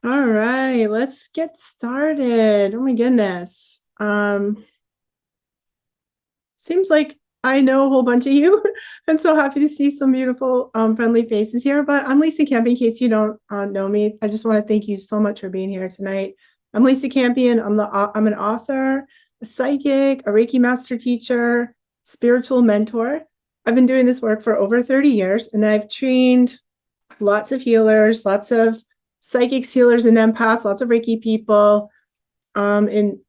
All right, let's get started. Oh my goodness. Seems like I know a whole bunch of you. I'm so happy to see some beautiful, friendly faces here. But I'm Lisa Camp. In case you don't know me, I just want to thank you so much for being here tonight. I'm Lisa Campion. I'm an author, a psychic, a Reiki master teacher, spiritual mentor. I've been doing this work for over 30 years, and I've trained lots of healers, lots of psychics, healers, and empaths, lots of Reiki people, in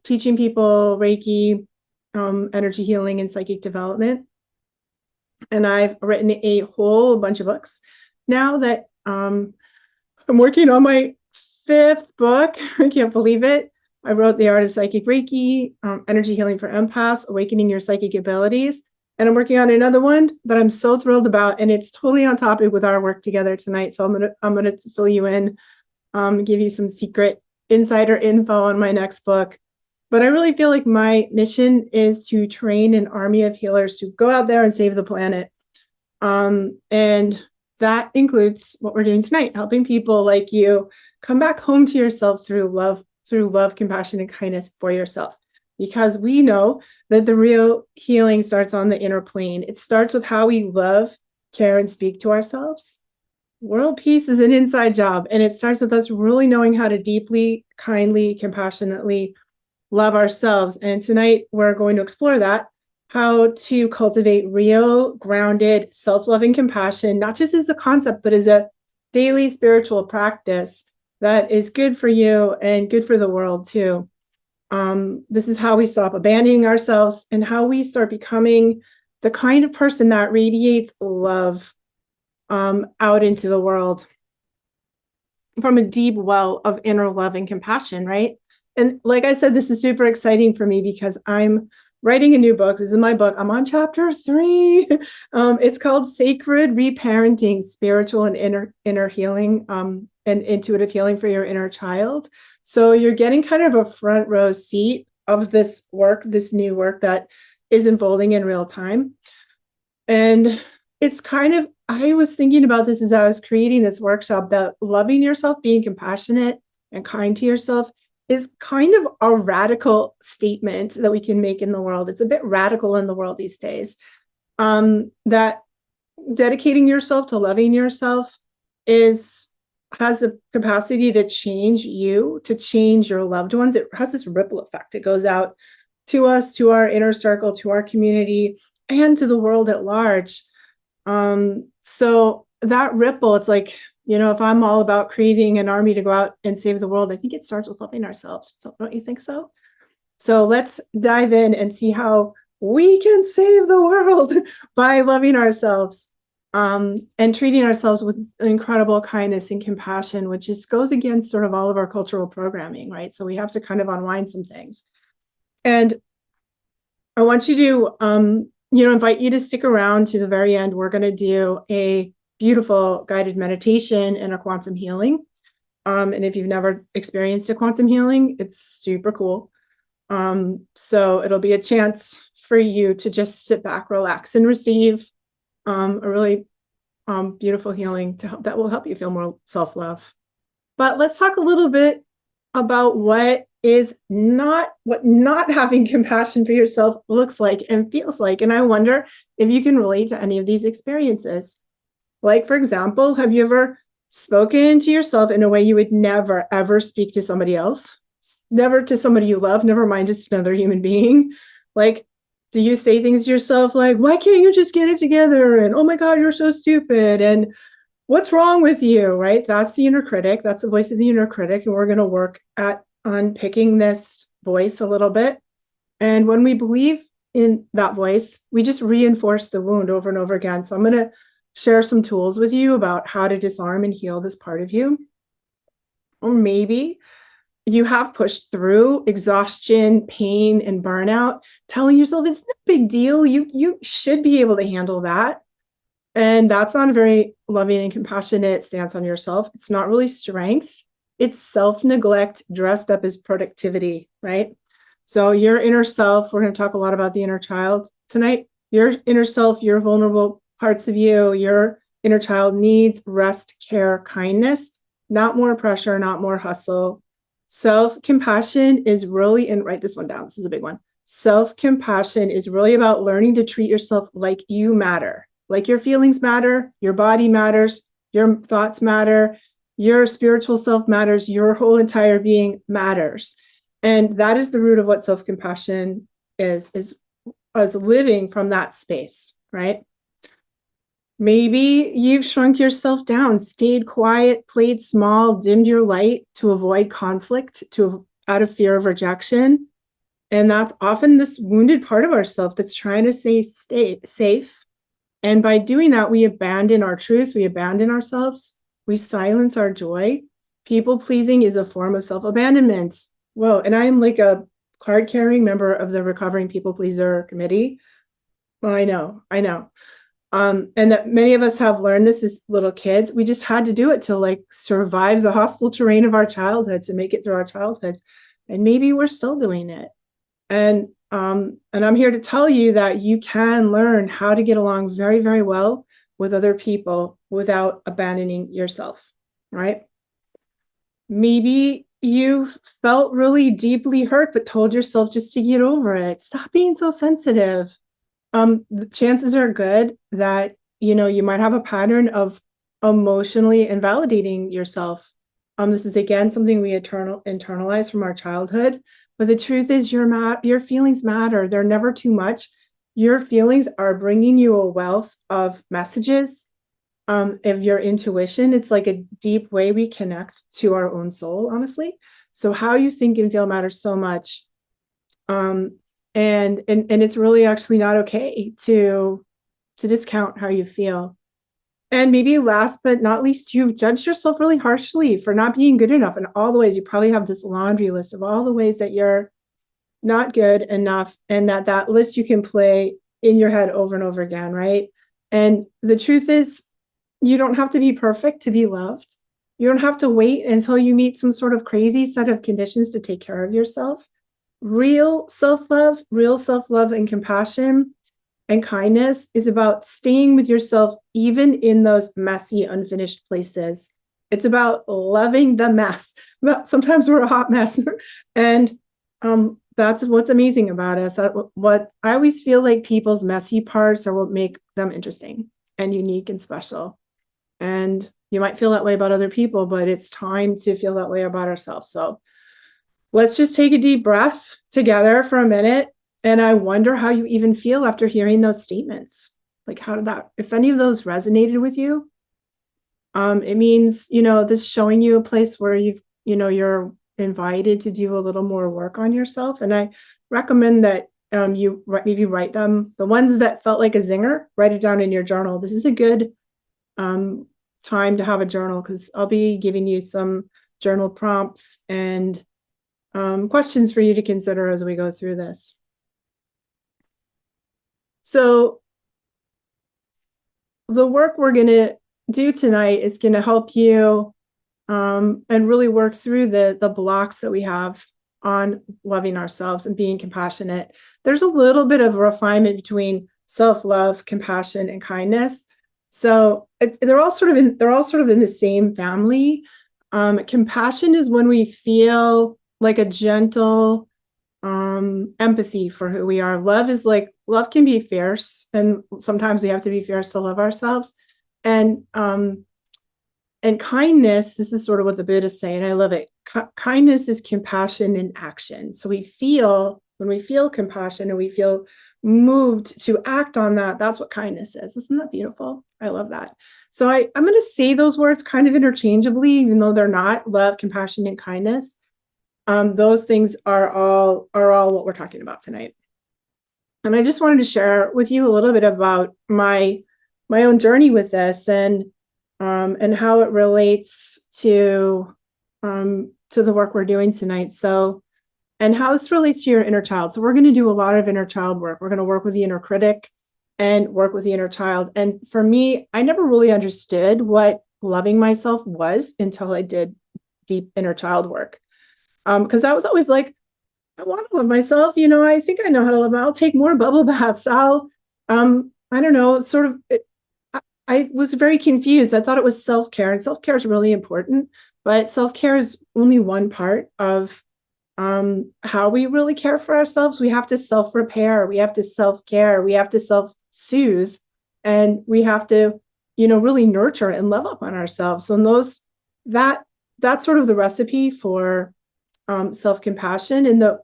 teaching people Reiki, energy healing, and psychic development. And I've written a whole bunch of books. Now that I'm working on my fifth book, I can't believe it. I wrote The Art of Psychic Reiki, Energy Healing for Empaths, Awakening Your Psychic Abilities. And I'm working on another one that I'm so thrilled about, and it's totally on topic with our work together tonight. So I'm gonna fill you in, give you some secret insider info on my next book. But I really feel like my mission is to train an army of healers to go out there and save the planet. And that includes what we're doing tonight, helping people like you come back home to yourself through love, compassion, and kindness for yourself. Because we know that the real healing starts on the inner plane. It starts with how we love, care, and speak to ourselves. World peace is an inside job, and it starts with us really knowing how to deeply, kindly, compassionately love ourselves. And tonight we're going to explore that, how to cultivate real, grounded, self-loving compassion, not just as a concept, but as a daily spiritual practice that is good for you and good for the world too. This is how we stop abandoning ourselves and how we start becoming the kind of person that radiates love out into the world from a deep well of inner love and compassion, right? And like I said, this is super exciting for me because I'm writing a new book. This is my book. I'm on chapter 3. It's called Sacred Reparenting, Spiritual and Inner Healing, and Intuitive Healing for Your Inner Child. So you're getting kind of a front row seat of this work, this new work that is unfolding in real time. And it's kind of, I was thinking about this as I was creating this workshop, that loving yourself, being compassionate and kind to yourself is kind of a radical statement that we can make in the world. It's a bit radical in the world these days. That dedicating yourself to loving yourself has the capacity to change you, to change your loved ones. It has this ripple effect. It goes out to us, to our inner circle, to our community, and to the world at large. So that ripple, it's like, if I'm all about creating an army to go out and save the world, I think it starts with loving ourselves. So don't you think so? So let's dive in and see how we can save the world by loving ourselves, and treating ourselves with incredible kindness and compassion, which just goes against sort of all of our cultural programming, right? So we have to kind of unwind some things. And I want you to, invite you to stick around to the very end. We're going to do a beautiful guided meditation and a quantum healing. And if you've never experienced a quantum healing, it's super cool. So it'll be a chance for you to just sit back, relax, and receive a really beautiful healing that will help you feel more self-love. But let's talk a little bit about what not having compassion for yourself looks like and feels like. And I wonder if you can relate to any of these experiences. Like, for example, have you ever spoken to yourself in a way you would never, ever speak to somebody else? Never to somebody you love, never mind just another human being. Like, do you say things to yourself like, why can't you just get it together? And, oh my God, you're so stupid. And what's wrong with you, right? That's the inner critic. That's the voice of the inner critic. And we're going to work at unpicking this voice a little bit. And when we believe in that voice, we just reinforce the wound over and over again. So I'm going to share some tools with you about how to disarm and heal this part of you. Or maybe you have pushed through exhaustion, pain, and burnout, telling yourself it's no big deal. You should be able to handle that. And that's not a very loving and compassionate stance on yourself. It's not really strength. It's self-neglect dressed up as productivity, right? So your inner self, we're going to talk a lot about the inner child tonight. Your inner self, your vulnerable parts of you, your inner child needs rest, care, kindness, not more pressure, not more hustle. Self-compassion is really, and write this one down, this is a big one. Self-compassion is really about learning to treat yourself like you matter, like your feelings matter, your body matters, your thoughts matter, your spiritual self matters, your whole entire being matters. And that is the root of what self-compassion is us living from that space, right? Maybe you've shrunk yourself down, stayed quiet, played small, dimmed your light to avoid conflict, out of fear of rejection. And that's often this wounded part of ourselves that's trying to stay safe. And by doing that, we abandon our truth, we abandon ourselves, we silence our joy. People pleasing is a form of self-abandonment. Whoa, and I am like a card-carrying member of the Recovering People Pleaser Committee. Well, I know. And that many of us have learned this as little kids. We just had to do it to like survive the hostile terrain of our childhoods and make it through our childhoods. And maybe we're still doing it. And I'm here to tell you that you can learn how to get along very, very well with other people without abandoning yourself, right? Maybe you felt really deeply hurt, but told yourself just to get over it. Stop being so sensitive. The chances are good that, you might have a pattern of emotionally invalidating yourself. This is, again, something we internalize from our childhood. But the truth is your feelings matter. They're never too much. Your feelings are bringing you a wealth of messages, of your intuition. It's like a deep way we connect to our own soul, honestly. So how you think and feel matters so much. And it's really actually not okay to discount how you feel. And maybe last but not least, you've judged yourself really harshly for not being good enough in all the ways. You probably have this laundry list of all the ways that you're not good enough, and that list you can play in your head over and over again, right? And the truth is, you don't have to be perfect to be loved. You don't have to wait until you meet some sort of crazy set of conditions to take care of yourself. Real self-love and compassion and kindness is about staying with yourself even in those messy, unfinished places. It's about loving the mess. Sometimes we're a hot mess. And that's what's amazing about us. What I always feel like people's messy parts are what make them interesting and unique and special. And you might feel that way about other people, but it's time to feel that way about ourselves. So let's just take a deep breath together for a minute. And I wonder how you even feel after hearing those statements. Like, how did that, if any of those resonated with you, it means, this showing you a place where you're invited to do a little more work on yourself. And I recommend that you maybe write them, the ones that felt like a zinger, write it down in your journal. This is a good time to have a journal, because I'll be giving you some journal prompts and questions for you to consider as we go through this. So the work we're going to do tonight is going to help you and really work through the blocks that we have on loving ourselves and being compassionate. There's a little bit of refinement between self-love, compassion, and kindness. So they're all sort of in the same family. Compassion is when we feel like a gentle empathy for who we are. Love can be fierce, and sometimes we have to be fierce to love ourselves. And kindness, this is sort of what the Buddhists say, and I love it. Kindness is compassion in action. So when we feel compassion and we feel moved to act on that, that's what kindness is. Isn't that beautiful? I love that. So I'm going to say those words kind of interchangeably, even though they're not. Love, compassion, and kindness. Those things are all what we're talking about tonight. And I just wanted to share with you a little bit about my own journey with this and how it relates to the work we're doing tonight. So, and how this relates to your inner child. So we're going to do a lot of inner child work. We're going to work with the inner critic and work with the inner child. And for me, I never really understood what loving myself was until I did deep inner child work. Because I was always like, I want to love myself. I think I know how to love. I'll take more bubble baths. I don't know, I was very confused. I thought it was self-care, and self-care is really important. But self-care is only one part of how we really care for ourselves. We have to self-repair, we have to self-care, we have to self-soothe, and we have to, really nurture and love up on ourselves. So that that's sort of the recipe for self-compassion. And the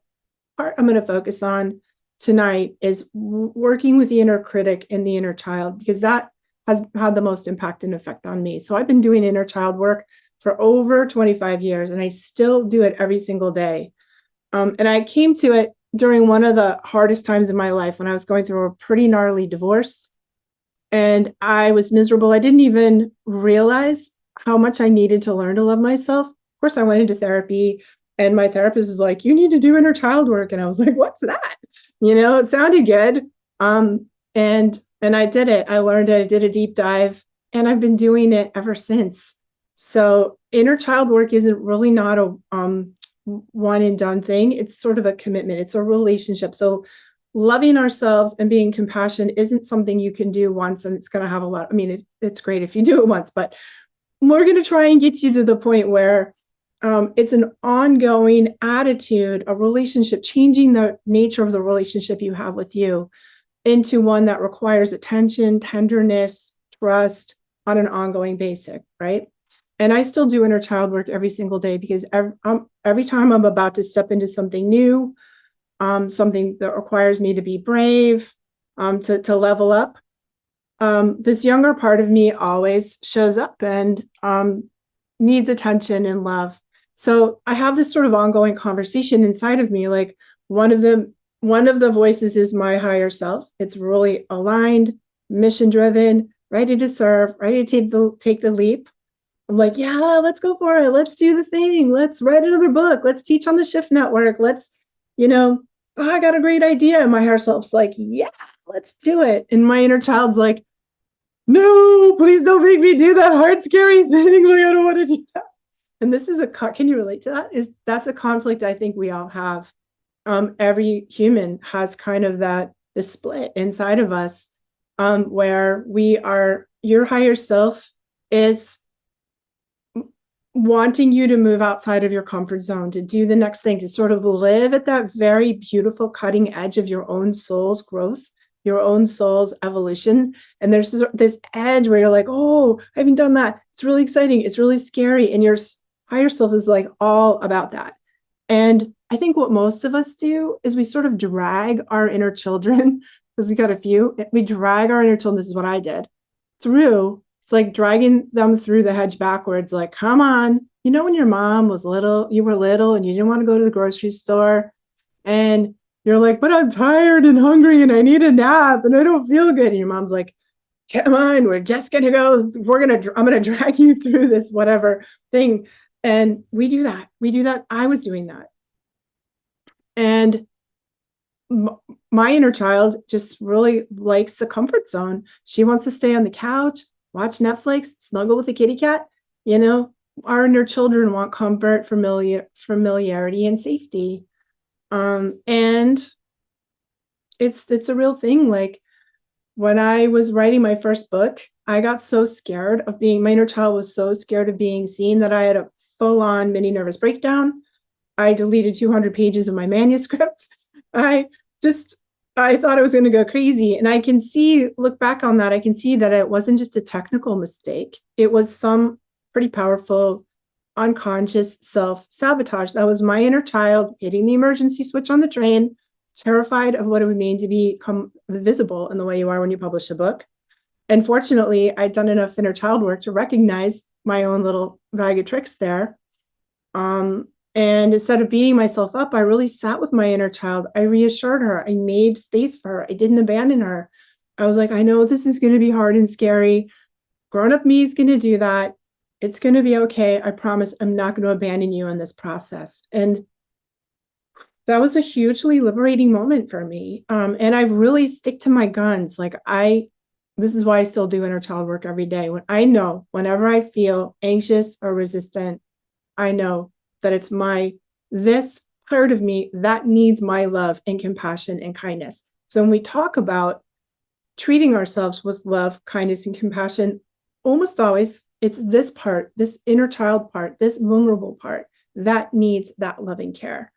part I'm going to focus on tonight is working with the inner critic and the inner child, because that has had the most impact and effect on me. So I've been doing inner child work for over 25 years, and I still do it every single day. And I came to it during one of the hardest times in my life when I was going through a pretty gnarly divorce, and I was miserable. I didn't even realize how much I needed to learn to love myself. Of course, I went into therapy, and my therapist is like, "You need to do inner child work." And I was like, "What's that?" It sounded good. And I did it. I learned it. I did a deep dive, and I've been doing it ever since. So inner child work isn't really not a one and done thing. It's sort of a commitment. It's a relationship. So loving ourselves and being compassionate isn't something you can do once and it's going to have a lot. I mean, it's great if you do it once, but we're going to try and get you to the point where it's an ongoing attitude, a relationship, changing the nature of the relationship you have with you into one that requires attention, tenderness, trust on an ongoing basis, right? And I still do inner child work every single day, because every time I'm about to step into something new, something that requires me to be brave, to level up, this younger part of me always shows up and needs attention and love. So I have this sort of ongoing conversation inside of me. Like one of the voices is my higher self. It's really aligned, mission driven, ready to serve, ready to take the leap. I'm like, yeah, let's go for it. Let's do the thing. Let's write another book. Let's teach on the Shift Network. Let's, oh, I got a great idea. And my higher self's like, yeah, let's do it. And my inner child's like, no, please don't make me do that hard, scary thing. Like, I don't want to do that. And this is can you relate to that? That's a conflict I think we all have. Every human has kind of this split inside of us, where your higher self is wanting you to move outside of your comfort zone, to do the next thing, to sort of live at that very beautiful cutting edge of your own soul's growth, your own soul's evolution. And there's this edge where you're like, oh, I haven't done that. It's really exciting. It's really scary. And your higher self is like all about that. And I think what most of us do is we sort of drag our inner children, because we got a few, we drag our inner children, this is what I did, through. It's like dragging them through the hedge backwards, like, come on. When your mom was little, you were little and you didn't want to go to the grocery store, and you're like, but I'm tired and hungry and I need a nap and I don't feel good. And your mom's like, come on, we're just going to go. I'm going to drag you through this, whatever thing. And we do that. I was doing that. And my inner child just really likes the comfort zone. She wants to stay on the couch, watch Netflix, snuggle with a kitty cat. Our inner children want comfort, familiarity, and safety. And it's a real thing. Like when I was writing my first book, I got so scared of my inner child was so scared of being seen that I had a full-on mini nervous breakdown. I deleted 200 pages of my manuscript. I thought I was going to go crazy. And I can look back on that, I can see that it wasn't just a technical mistake. It was some pretty powerful, unconscious self-sabotage. That was my inner child hitting the emergency switch on the train, terrified of what it would mean to become visible in the way you are when you publish a book. And fortunately, I'd done enough inner child work to recognize my own little bag of tricks there. And instead of beating myself up, I really sat with my inner child. I reassured her. I made space for her. I didn't abandon her. I was like, I know this is going to be hard and scary. Grown-up me is going to do that. It's going to be okay. I promise I'm not going to abandon you in this process. And that was a hugely liberating moment for me. And I really stick to my guns. Like this is why I still do inner child work every day. Whenever I feel anxious or resistant, I know that it's this part of me that needs my love and compassion and kindness. So when we talk about treating ourselves with love, kindness, and compassion, almost always, it's this part, this inner child part, this vulnerable part that needs that loving care.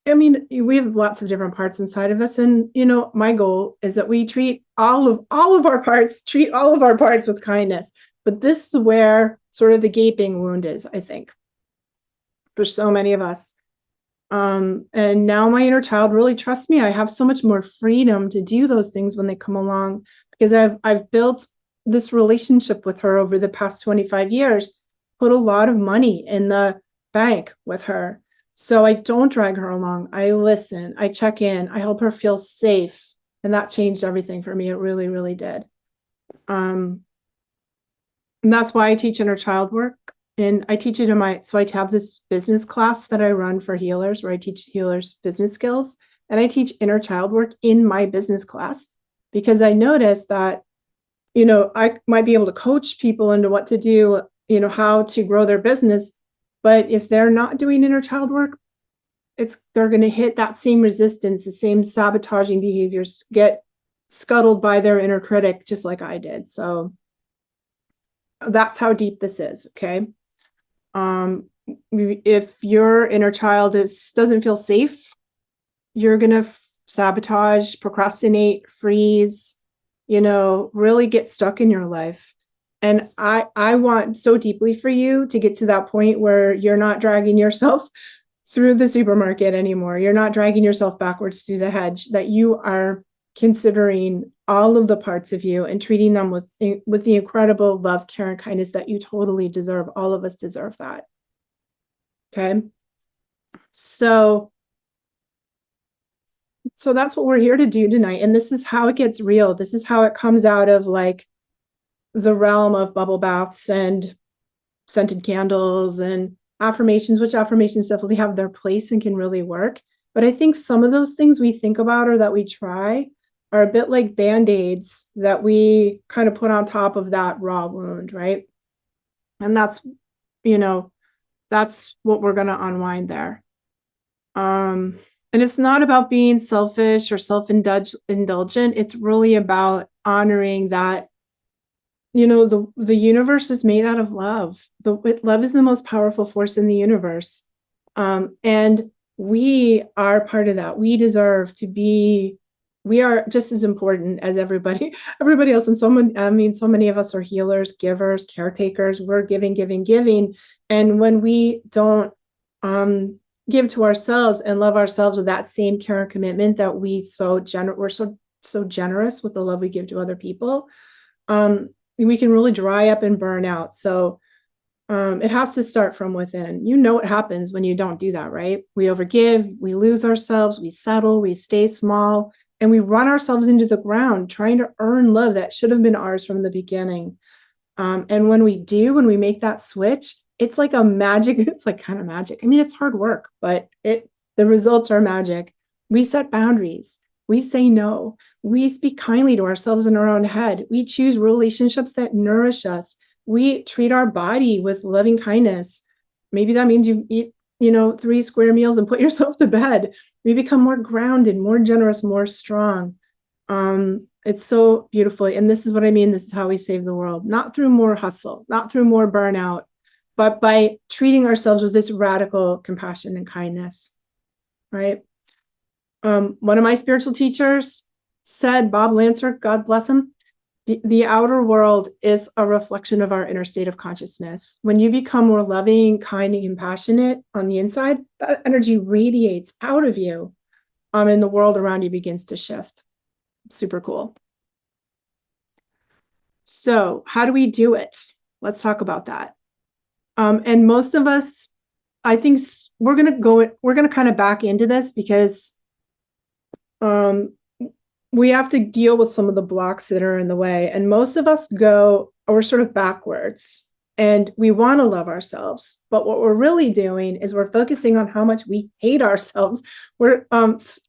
I mean, we have lots of different parts inside of us. And, my goal is that we treat all of our parts, treat all of our parts with kindness. But this is where sort of the gaping wound is, I think, for so many of us. And now my inner child really trusts me. I have so much more freedom to do those things when they come along, because I've built this relationship with her over the past 25 years, put a lot of money in the bank with her. So I don't drag her along. I listen, I check in, I help her feel safe. And that changed everything for me. It really, really did. And that's why I teach inner child work. And I teach it so I have this business class that I run for healers, where I teach healers business skills. And I teach inner child work in my business class, because I noticed that, I might be able to coach people into what to do, how to grow their business. But if they're not doing inner child work, they're going to hit that same resistance, the same sabotaging behaviors, get scuttled by their inner critic, just like I did. So that's how deep this is. Okay. If your inner child doesn't feel safe, you're going to sabotage, procrastinate, freeze, really get stuck in your life. And I want so deeply for you to get to that point where you're not dragging yourself through the supermarket anymore. You're not dragging yourself backwards through the hedge, that you are considering all of the parts of you and treating them with the incredible love, care, and kindness that you totally deserve. All of us deserve that. Okay. So that's what we're here to do tonight. And this is how it gets real. This is how it comes out of like the realm of bubble baths and scented candles and affirmations, which affirmations definitely have their place and can really work. But I think some of those things we think about or that we try are a bit like Band-Aids that we kind of put on top of that raw wound, right? And that's what we're going to unwind there. And it's not about being selfish or self-indulgent. It's really about honoring that, the universe is made out of love. Love is the most powerful force in the universe. And we are part of that. We deserve to be, we are just as important as everybody else. And so many of us are healers, givers, caretakers. We're giving. And when we don't give to ourselves and love ourselves with that same care and commitment that we're so generous with the love we give to other people, we can really dry up and burn out. So it has to start from within. What happens when you don't do that, right? We overgive, we lose ourselves, we settle, we stay small, and we run ourselves into the ground trying to earn love that should have been ours from the beginning. And when we make that switch, it's like it's like kind of magic. I mean, it's hard work, but the results are magic. We set boundaries. We say no. We speak kindly to ourselves in our own head. We choose relationships that nourish us. We treat our body with loving kindness. Maybe that means you eat, 3 square meals and put yourself to bed. We become more grounded, more generous, more strong. It's so beautiful. And this is what I mean. This is how we save the world, not through more hustle, not through more burnout, but by treating ourselves with this radical compassion and kindness, right? One of my spiritual teachers said, Bob Lancer, God bless him, the outer world is a reflection of our inner state of consciousness. When you become more loving, kind, and compassionate on the inside, that energy radiates out of you, and the world around you begins to shift. Super cool. So how do we do it? Let's talk about that. And most of us, I think we're going to kind of back into this because we have to deal with some of the blocks that are in the way. And most of us we're sort of backwards, and we want to love ourselves. But what we're really doing is we're focusing on how much we hate ourselves.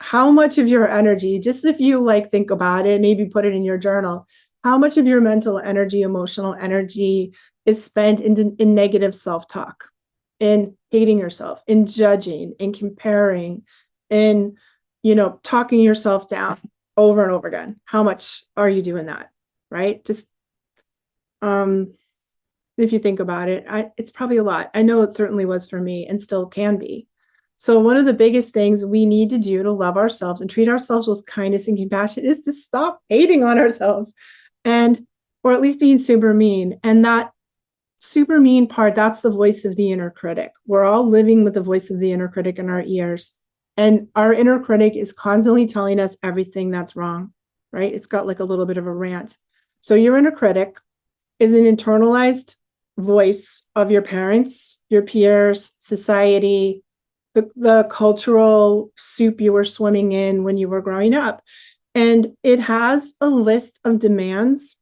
How much of your energy, just if you think about it, maybe put it in your journal, how much of your mental energy, emotional energy is spent in negative self-talk, in hating yourself, in judging, in comparing, in talking yourself down over and over again. How much are you doing that? Right? Just if you think about it. It's probably a lot. I know it certainly was for me and still can be. So one of the biggest things we need to do to love ourselves and treat ourselves with kindness and compassion is to stop hating on ourselves, and or at least being super mean. And that super mean part, that's the voice of the inner critic. We're all living with the voice of the inner critic in our ears. And our inner critic is constantly telling us everything that's wrong, right? It's got like a little bit of a rant. So your inner critic is an internalized voice of your parents, your peers, society, the cultural soup you were swimming in when you were growing up. And it has a list of demands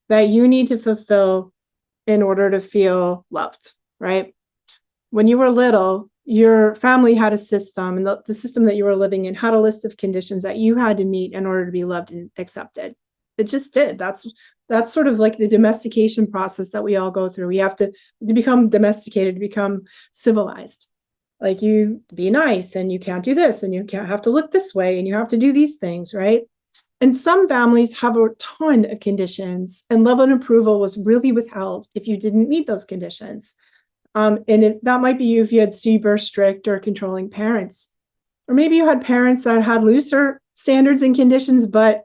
that you need to fulfill in order to feel loved, right? When you were little, your family had a system, and the system that you were living in had a list of conditions that you had to meet in order to be loved and accepted. It just did. That's sort of like the domestication process that we all go through. We have to become domesticated, to become civilized. Like, you be nice, and you can't do this, and you can't have to look this way, and you have to do these things, right? And some families have a ton of conditions, and love and approval was really withheld if you didn't meet those conditions. That might be you if you had super strict or controlling parents. Or maybe you had parents that had looser standards and conditions, but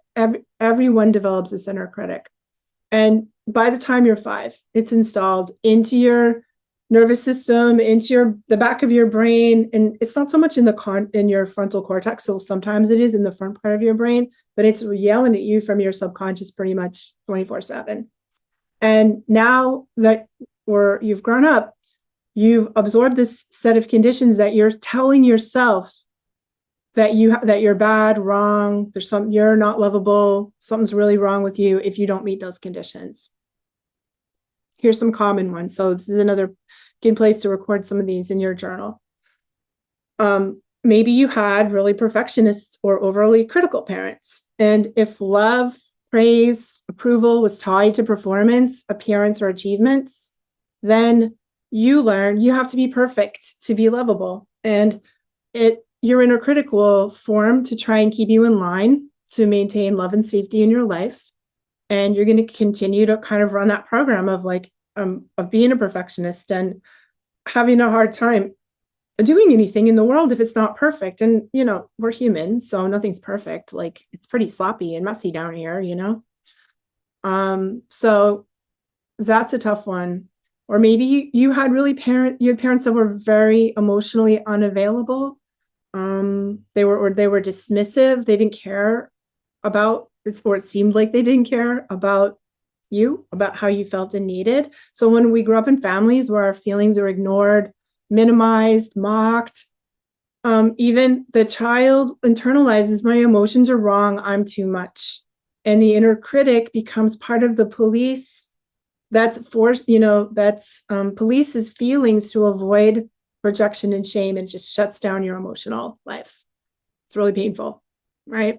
everyone develops this inner critic. And by the time you're 5, it's installed into your nervous system, into the back of your brain. And it's not so much in your frontal cortex. So sometimes it is in the front part of your brain, but it's yelling at you from your subconscious pretty much 24/7. And now that you've grown up, you've absorbed this set of conditions that you're telling yourself that you're bad, wrong, you're not lovable, something's really wrong with you if you don't meet those conditions. Here's some common ones. So this is another good place to record some of these in your journal. Maybe you had really perfectionist or overly critical parents. And if love, praise, approval was tied to performance, appearance, or achievements, then you learn you have to be perfect to be lovable. And your inner critic will form to try and keep you in line to maintain love and safety in your life. And you're going to continue to kind of run that program of being a perfectionist and having a hard time doing anything in the world if it's not perfect. And, we're human, so nothing's perfect. Like, it's pretty sloppy and messy down here, So that's a tough one. Or maybe you had parents that were very emotionally unavailable. They were dismissive. They didn't care about it, or it seemed like they didn't care about you, about how you felt and needed. So when we grew up in families where our feelings are ignored, minimized, mocked, even the child internalizes, my emotions are wrong, I'm too much. And the inner critic becomes part of the police polices feelings to avoid rejection and shame, and just shuts down your emotional life. It's really painful, right?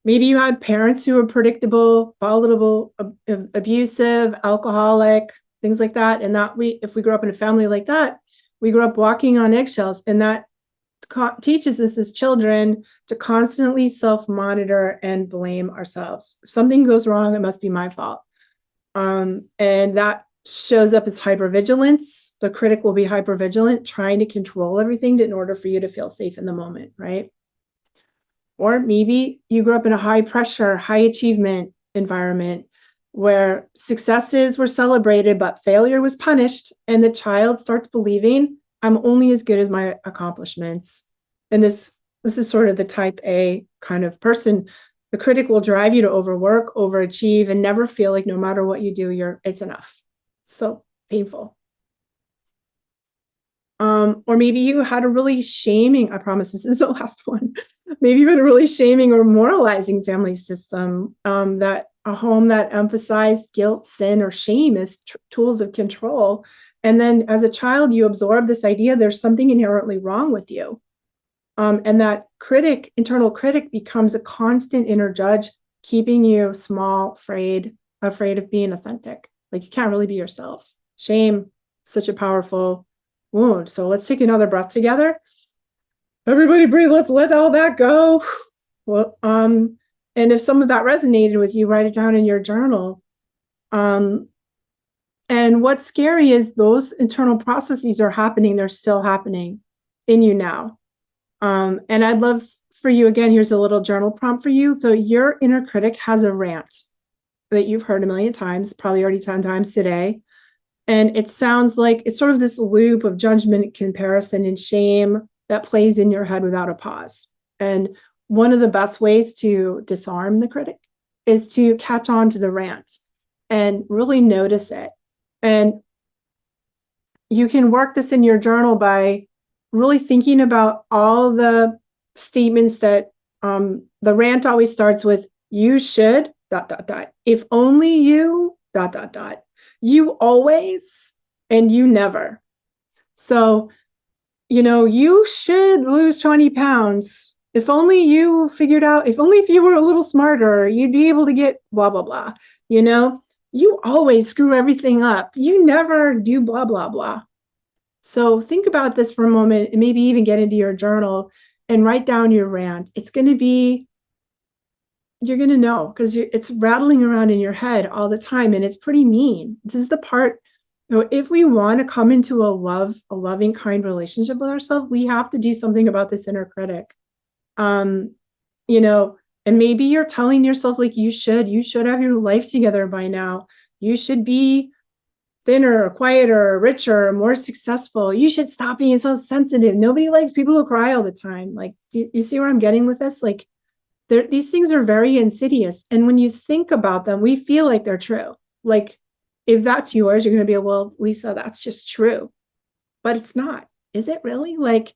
Maybe you had parents who were predictable, volatile, abusive, alcoholic, things like that. And if we grew up in a family like that, we grew up walking on eggshells, and that teaches us as children to constantly self-monitor and blame ourselves. If something goes wrong, it must be my fault. And that shows up as hypervigilance. The critic will be hypervigilant, trying to control everything in order for you to feel safe in the moment, right? Or maybe you grew up in a high pressure, high achievement environment where successes were celebrated, but failure was punished. And the child starts believing, I'm only as good as my accomplishments. And this is sort of the type A kind of person. The critic will drive you to overwork, overachieve, and never feel like no matter what you do, it's enough. So painful. Or maybe you had a really shaming, I promise this is the last one. Maybe you had a really shaming or moralizing family system, that a home that emphasized guilt, sin, or shame as tools of control. And then as a child, you absorb this idea there's something inherently wrong with you. And that internal critic becomes a constant inner judge, keeping you small, afraid of being authentic. Like, you can't really be yourself. Shame, such a powerful wound. So let's take another breath together. Everybody breathe. Let's let all that go. Well, and if some of that resonated with you, write it down in your journal. And what's scary is those internal processes are happening. They're still happening in you now. And I'd love for you, again, here's a little journal prompt for you. So your inner critic has a rant that you've heard a million times, probably already 10 times today. And it sounds like it's sort of this loop of judgment, comparison, and shame that plays in your head without a pause. And one of the best ways to disarm the critic is to catch on to the rant and really notice it. And you can work this in your journal by really thinking about all the statements that the rant always starts with, you should, dot, dot, dot. If only you, dot, dot, dot. You always, and you never. So, you should lose 20 pounds. If only you figured out, if only if you were a little smarter, you'd be able to get blah, blah, blah. You always screw everything up. You never do blah, blah, blah. So think about this for a moment and maybe even get into your journal and write down your rant. It's going to be, you're going to know because it's rattling around in your head all the time and it's pretty mean. This is the part, if we want to come into a loving, kind relationship with ourselves, we have to do something about this inner critic. And maybe you're telling yourself like you should have your life together by now. You should be thinner, quieter, richer, more successful. You should stop being so sensitive. Nobody likes people who cry all the time. Like, do you see where I'm getting with this? Like, these things are very insidious. And when you think about them, we feel like they're true. Like, if that's yours, you're going to be, well, Lisa, that's just true. But it's not. Is it really? Like,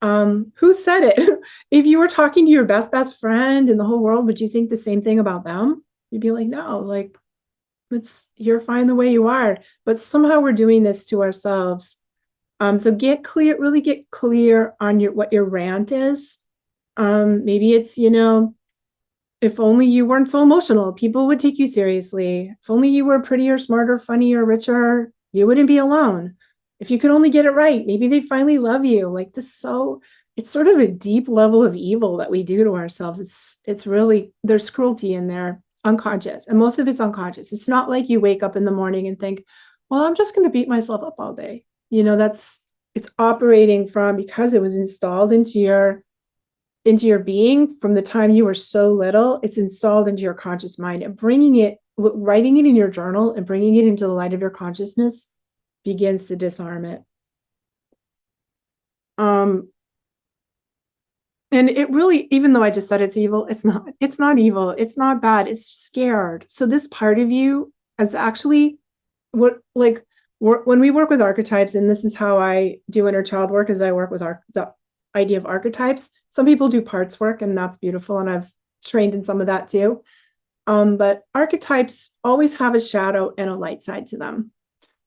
who said it? If you were talking to your best friend in the whole world, would you think the same thing about them? You'd be like, no, like, you're fine the way you are. But somehow we're doing this to ourselves. So really get clear on what your rant is. Maybe it's, if only you weren't so emotional, people would take you seriously. If only you were prettier, smarter, funnier, richer, you wouldn't be alone. If you could only get it right, maybe they'd finally love you. Like it's sort of a deep level of evil that we do to ourselves. It's really, there's cruelty in there, unconscious, and most of it's unconscious. It's not like you wake up in the morning and think, well, I'm just going to beat myself up all day. It's operating from, because it was installed into your being from the time you were so little, it's installed into your conscious mind, and writing it in your journal and bringing it into the light of your consciousness begins to disarm it. And it really, even though I just said it's evil, it's not evil. It's not bad. It's scared. So this part of you is actually when we work with archetypes, and this is how I do inner child work, is I work with the idea of archetypes. Some people do parts work, and that's beautiful. And I've trained in some of that too. But archetypes always have a shadow and a light side to them,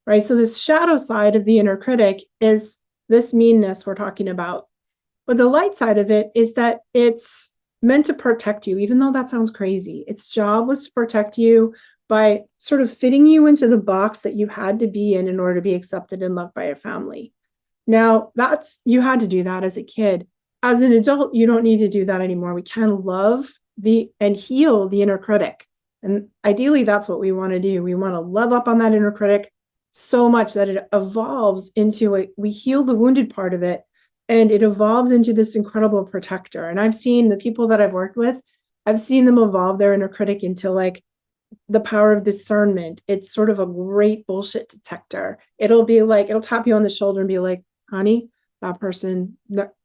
right? So this shadow side of the inner critic is this meanness we're talking about. But the light side of it is that it's meant to protect you, even though that sounds crazy. Its job was to protect you by sort of fitting you into the box that you had to be in order to be accepted and loved by your family. Now, you had to do that as a kid. As an adult, you don't need to do that anymore. We can love and heal the inner critic. And ideally, that's what we want to do. We want to love up on that inner critic so much that it evolves into we heal the wounded part of it, and it evolves into this incredible protector. And I've seen the people that I've worked with, I've seen them evolve their inner critic into like the power of discernment. It's sort of a great bullshit detector. It'll tap you on the shoulder and be like, honey, that person,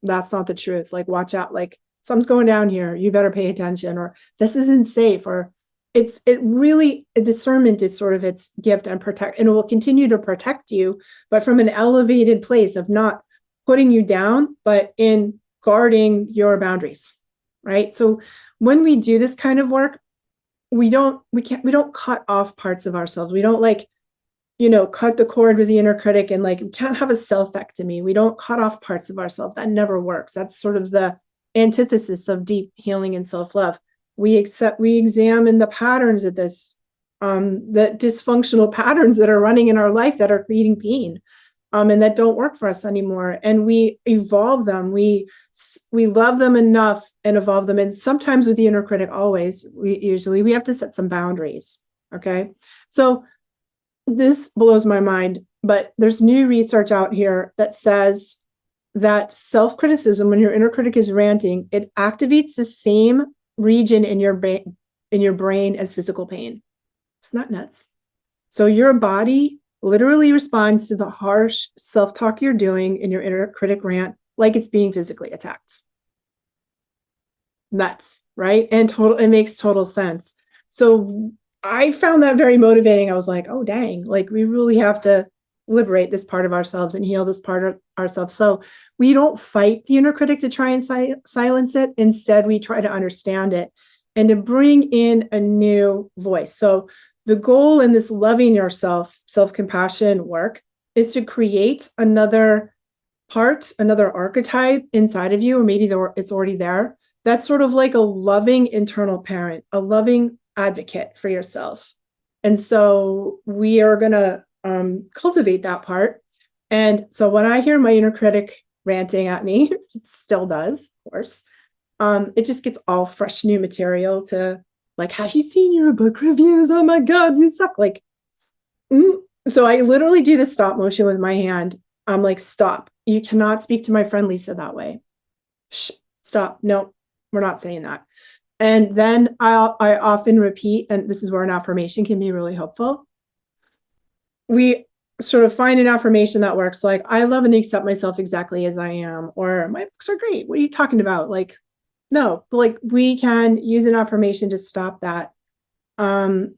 that's not the truth. Like, watch out. Like, something's going down here. You better pay attention, or this isn't safe. Or discernment is sort of its gift, and it will continue to protect you, but from an elevated place of not putting you down, but in guarding your boundaries, right? So when we do this kind of work, we don't cut off parts of ourselves. We don't cut the cord with the inner critic and we can't have a selfectomy. We don't cut off parts of ourselves. That never works. That's sort of the antithesis of deep healing and self-love. We examine the patterns of this, the dysfunctional patterns that are running in our life that are creating pain, and that don't work for us anymore. And we evolve them. We love them enough and evolve them. And sometimes with the inner critic, we have to set some boundaries. Okay. So This blows my mind, but there's new research out here that says that self-criticism, when your inner critic is ranting, it activates the same region in your brain as physical pain. It's not nuts. So your body literally responds to the harsh self-talk you're doing in your inner critic rant like it's being physically attacked. Nuts, right? And it makes total sense. So I found that very motivating. I was like, oh, dang, like we really have to liberate this part of ourselves and heal this part of ourselves. So we don't fight the inner critic to try and silence it. Instead, we try to understand it and to bring in a new voice. So the goal in this loving yourself, self-compassion work is to create another part, another archetype inside of you, or maybe it's already there. That's sort of like a loving internal parent, a loving advocate for yourself. And so we are going to cultivate that part. And so when I hear my inner critic ranting at me, which it still does, of course, it just gets all fresh new material to like, have you seen your book reviews? Oh my God, you suck. Like, so I literally do the stop motion with my hand. I'm like, stop. You cannot speak to my friend Lisa that way. Shh, stop. No, we're not saying that. And then I often repeat, and this is where an affirmation can be really helpful. We sort of find an affirmation that works, like, I love and accept myself exactly as I am, or my books are great. What are you talking about? Like, no, like we can use an affirmation to stop that. And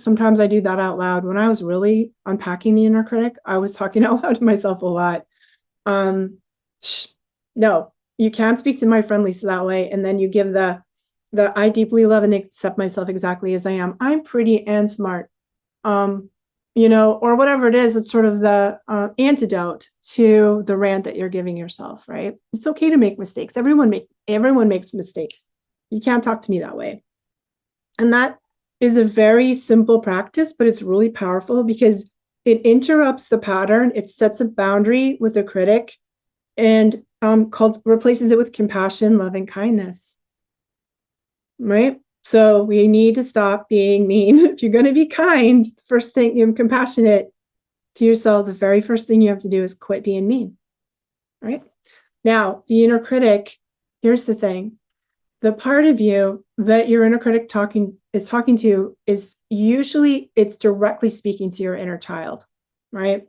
sometimes I do that out loud. When I was really unpacking the inner critic, I was talking out loud to myself a lot. No, you can't speak to my friend Lisa that way. And then you give the I deeply love and accept myself exactly as I am. I'm pretty and smart. Or whatever it is, it's sort of the antidote to the rant that you're giving yourself, right? It's okay to make mistakes. Everyone makes mistakes. You can't talk to me that way. And that is a very simple practice, but it's really powerful because it interrupts the pattern. It sets a boundary with the critic and replaces it with compassion, love, and kindness. Right? So we need to stop being mean. If you're going to be kind, first thing, you're compassionate to yourself, the very first thing you have to do is quit being mean. Right? Now, the inner critic, here's the thing. The part of you that your inner critic is talking to is usually, it's directly speaking to your inner child, right?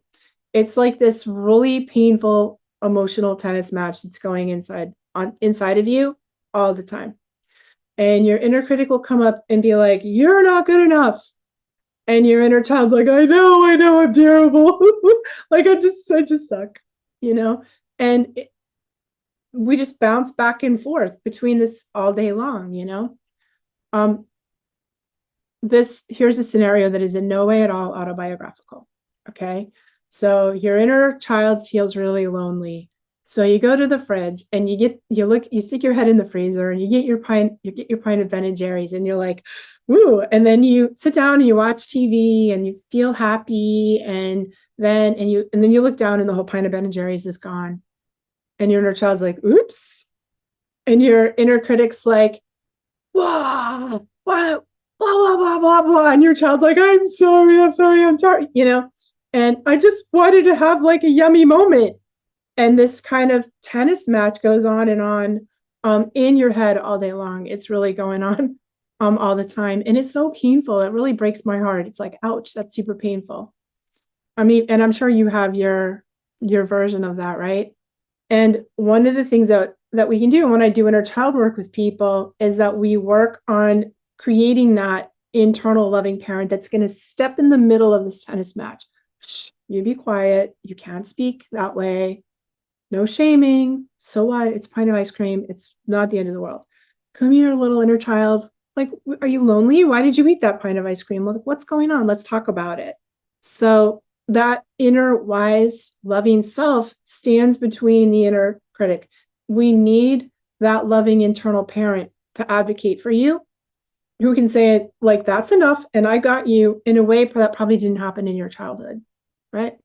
It's like this really painful emotional tennis match that's going inside of you all the time. And your inner critic will come up and be like, you're not good enough. And your inner child's like, I know, I'm terrible. Like, I just suck, And we just bounce back and forth between this all day long, Here's a scenario that is in no way at all autobiographical. Okay. So your inner child feels really lonely. So you go to the fridge and you stick your head in the freezer and you get your pint of Ben & Jerry's and you're like, woo. And then you sit down and you watch TV and you feel happy. And then you look down and the whole pint of Ben & Jerry's is gone. And your inner child's like, oops. And your inner critic's like, whoa, what? Blah, blah, blah, blah, blah. And your child's like, I'm sorry. And I just wanted to have like a yummy moment. And this kind of tennis match goes on and on in your head all day long. It's really going on all the time. And it's so painful. It really breaks my heart. It's like, ouch, that's super painful. I mean, and I'm sure you have your version of that, right? And one of the things that we can do when I do inner child work with people is that we work on creating that internal loving parent that's going to step in the middle of this tennis match. Shh, you be quiet. You can't speak that way. No shaming. So what? It's a pint of ice cream. It's not the end of the world. Come here, little inner child. Like, are you lonely? Why did you eat that pint of ice cream? What's going on? Let's talk about it. So that inner wise, loving self stands between the inner critic. We need that loving internal parent to advocate for you, who can say it like, that's enough, and I got you, in a way that probably didn't happen in your childhood, right?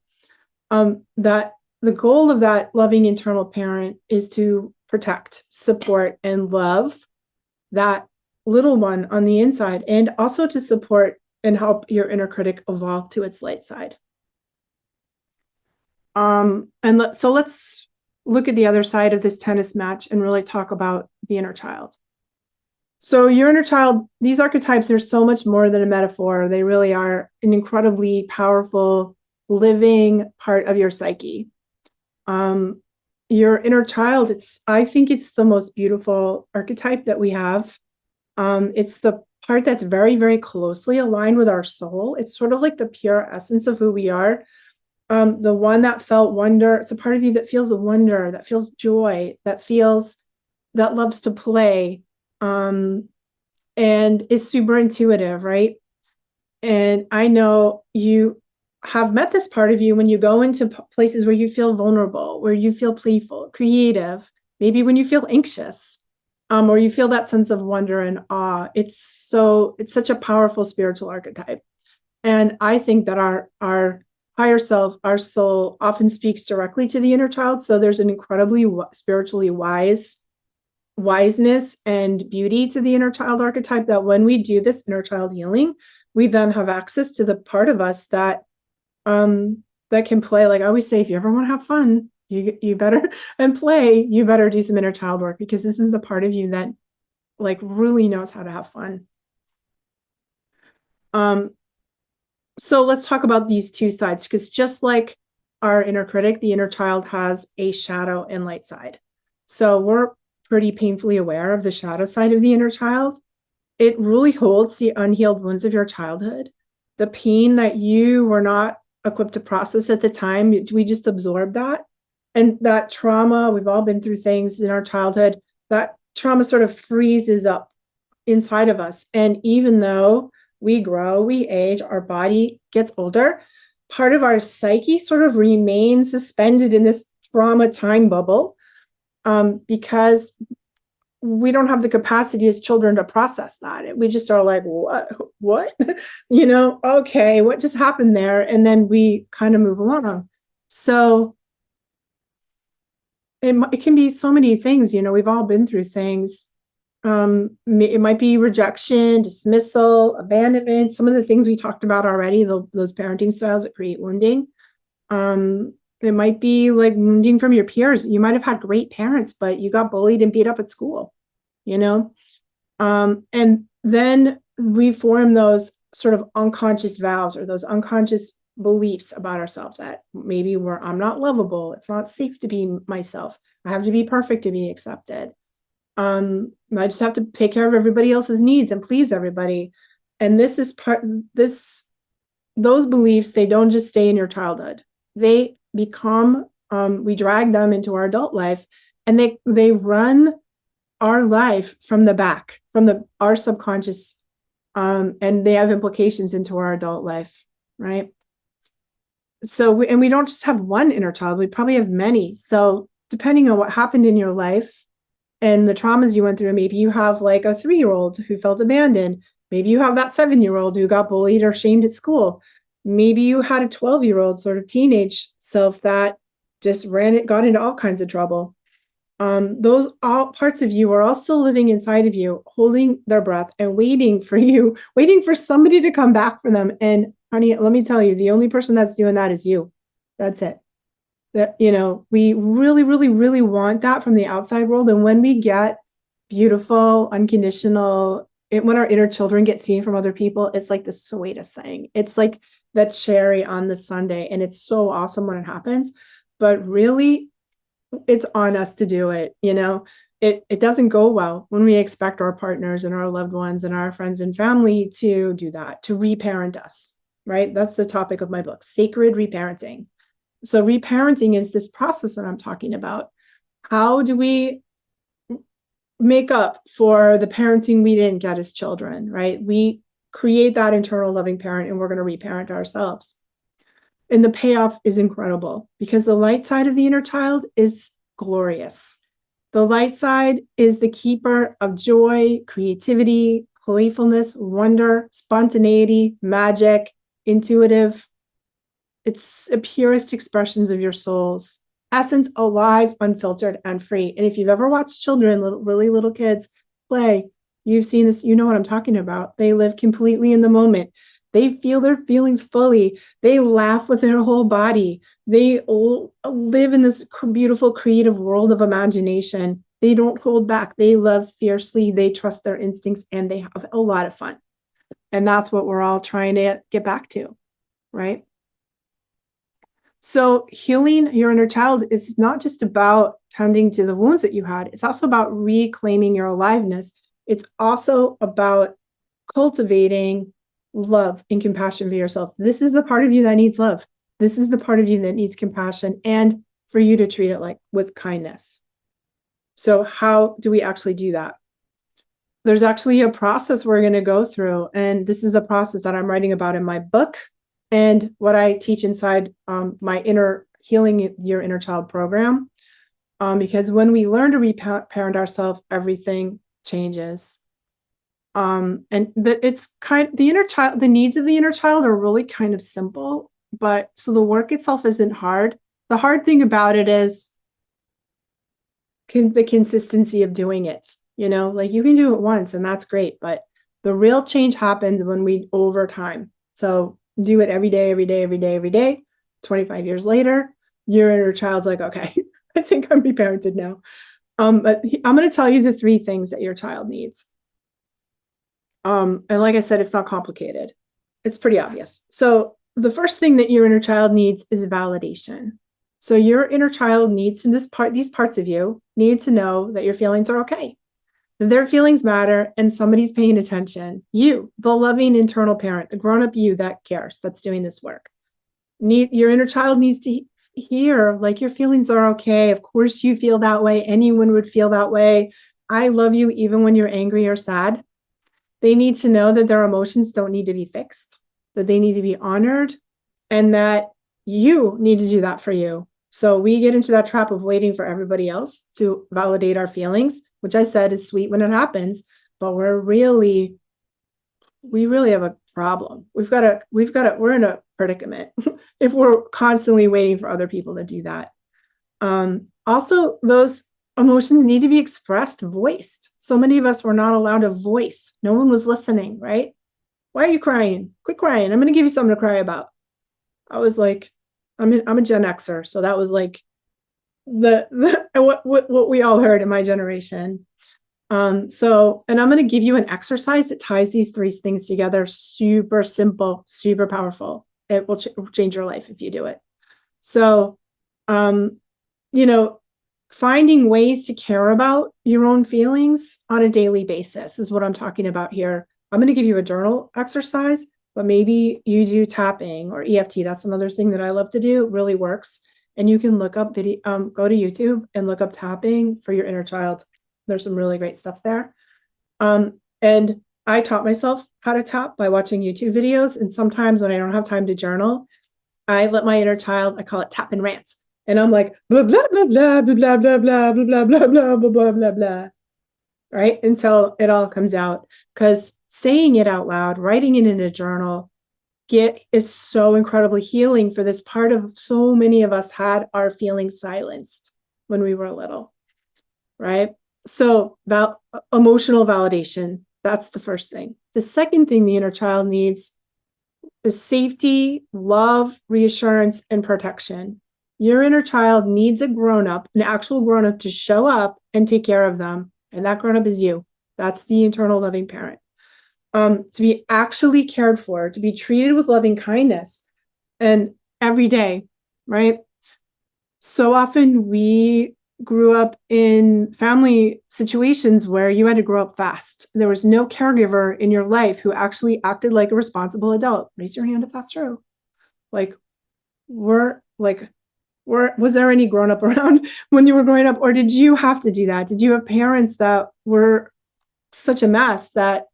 That the goal of that loving internal parent is to protect, support, and love that little one on the inside, and also to support and help your inner critic evolve to its light side. So let's look at the other side of this tennis match and really talk about the inner child. So your inner child, these archetypes, they're so much more than a metaphor. They really are an incredibly powerful, living part of your psyche. Your inner child, I think it's the most beautiful archetype that we have. It's the part that's very, very closely aligned with our soul. It's sort of like the pure essence of who we are. The one that felt wonder. It's a part of you that feels wonder, that feels joy, that loves to play, and is super intuitive, right? And I know you have met this part of you when you go into places where you feel vulnerable, where you feel playful, creative, maybe when you feel anxious, or you feel that sense of wonder and awe. It's such a powerful spiritual archetype. And I think that our higher self, our soul, often speaks directly to the inner child. So there's an incredibly spiritually wiseness and beauty to the inner child archetype, that when we do this inner child healing, we then have access to the part of us that can play. Like I always say, if you ever want to have fun, you better and play, you better do some inner child work, because this is the part of you that like really knows how to have fun. So let's talk about these two sides, because just like our inner critic, the inner child has a shadow and light side. So we're pretty painfully aware of the shadow side of the inner child. It really holds the unhealed wounds of your childhood, the pain that you were not equipped to process at the time. We just absorb that. And that trauma, we've all been through things in our childhood, that trauma sort of freezes up inside of us. And even though we grow, we age, our body gets older, part of our psyche sort of remains suspended in this trauma time bubble, because we don't have the capacity as children to process that. We just are like, what? Okay, what just happened there? And then we kind of move along. So it can be so many things. We've all been through things. It might be rejection, dismissal, abandonment, some of the things we talked about already, those parenting styles that create wounding. It might be like wounding from your peers. You might have had great parents, but you got bullied and beat up at school, and then we form those sort of unconscious vows, or those unconscious beliefs about ourselves, that maybe I'm not lovable. It's not safe to be myself. I have to be perfect to be accepted. I just have to take care of everybody else's needs and please everybody. And this is those beliefs, they don't just stay in your childhood. They become, we drag them into our adult life, and they run our life from the back, from our subconscious, and they have implications into our adult life, right? So, we don't just have one inner child, we probably have many. So depending on what happened in your life and the traumas you went through, maybe you have like a 3-year-old who felt abandoned. Maybe you have that 7-year-old who got bullied or shamed at school. Maybe you had a 12-year-old sort of teenage self that just got into all kinds of trouble. Those all parts of you are all still living inside of you, holding their breath and waiting for somebody to come back for them. And honey, let me tell you, the only person that's doing that is you. That's it. That, we really, really, really want that from the outside world. And when we get beautiful, unconditional, when our inner children get seen from other people, it's like the sweetest thing. It's like that cherry on the sundae. And it's so awesome when it happens. But really, it's on us to do it. It doesn't go well when we expect our partners and our loved ones and our friends and family to do that, to reparent us, right? That's the topic of my book, Sacred Reparenting. So reparenting is this process that I'm talking about. How do we make up for the parenting we didn't get as children, right? We create that internal loving parent, and we're going to reparent ourselves. And the payoff is incredible, because the light side of the inner child is glorious. The light side is the keeper of joy, creativity, playfulness, wonder, spontaneity, magic, intuitive. It's the purest expressions of your soul's essence, alive, unfiltered, and free. And if you've ever watched children, really little kids play, you've seen this, you know what I'm talking about. They live completely in the moment. They feel their feelings fully. They laugh with their whole body. They live in this beautiful, creative world of imagination. They don't hold back. They love fiercely. They trust their instincts, and they have a lot of fun. And that's what we're all trying to get back to, right? So healing your inner child is not just about tending to the wounds that you had. It's also about reclaiming your aliveness. It's also about cultivating love and compassion for yourself. This is the part of you that needs love. This is the part of you that needs compassion, and for you to treat it like with kindness. So how do we actually do that? There's actually a process we're going to go through, and this is the process that I'm writing about in my book and what I teach inside my inner healing your inner child program. Because when we learn to reparent ourselves, everything changes. And the needs of the inner child are really kind of simple, but so the work itself isn't hard. The hard thing about it is the consistency of doing it. Like you can do it once and that's great, but the real change happens when we over time. So do it every day, every day, every day, every day. 25 years later, your inner child's like, okay, I think I'm reparented now. But I'm going to tell you the 3 things that your child needs. And like I said, it's not complicated. It's pretty obvious. So the first thing that your inner child needs is validation. So your inner child needs these parts of you need to know that your feelings are okay. Their feelings matter and somebody's paying attention. You, the loving internal parent, the grown-up you that cares, that's doing this work. Your inner child needs to hear like your feelings are okay. Of course you feel that way. Anyone would feel that way. I love you even when you're angry or sad. They need to know that their emotions don't need to be fixed, that they need to be honored, and that you need to do that for you. So we get into that trap of waiting for everybody else to validate our feelings, which I said is sweet when it happens, but we really have a problem. We're in a predicament if we're constantly waiting for other people to do that. Also, those emotions need to be expressed, voiced. So many of us were not allowed to voice. No one was listening, right? Why are you crying? Quit crying. I'm going to give you something to cry about. I was like, I'm a Gen Xer, so that was like what we all heard in my generation. And I'm going to give you an exercise that ties these 3 things together. Super simple, super powerful. It will change your life if you do it. So, finding ways to care about your own feelings on a daily basis is what I'm talking about here. I'm going to give you a journal exercise, but maybe you do tapping or EFT. That's another thing that I love to do. It really works. And you can look up go to YouTube and look up tapping for your inner child. There's some really great stuff there. And I taught myself how to tap by watching YouTube videos. And sometimes when I don't have time to journal, I let my inner child, I call it tap and rant. And I'm like, blah, blah, blah, blah, blah, blah, blah, blah, blah, blah, blah, blah, blah, blah, blah, right? Until it all comes out. Because saying it out loud, writing it in a journal, is so incredibly healing for this part of so many of us had our feelings silenced when we were little, right? So emotional validation, that's the first thing. The second thing the inner child needs is safety, love, reassurance, and protection. Your inner child needs a grown-up, an actual grown-up, to show up and take care of them. And that grown-up is you. That's the internal loving parent. To be actually cared for, to be treated with loving kindness, and every day, right? So often we grew up in family situations where you had to grow up fast. There was no caregiver in your life who actually acted like a responsible adult. Raise your hand if that's true. Was there any grown up around when you were growing up, or did you have to do that? Did you have parents that were such a mess that,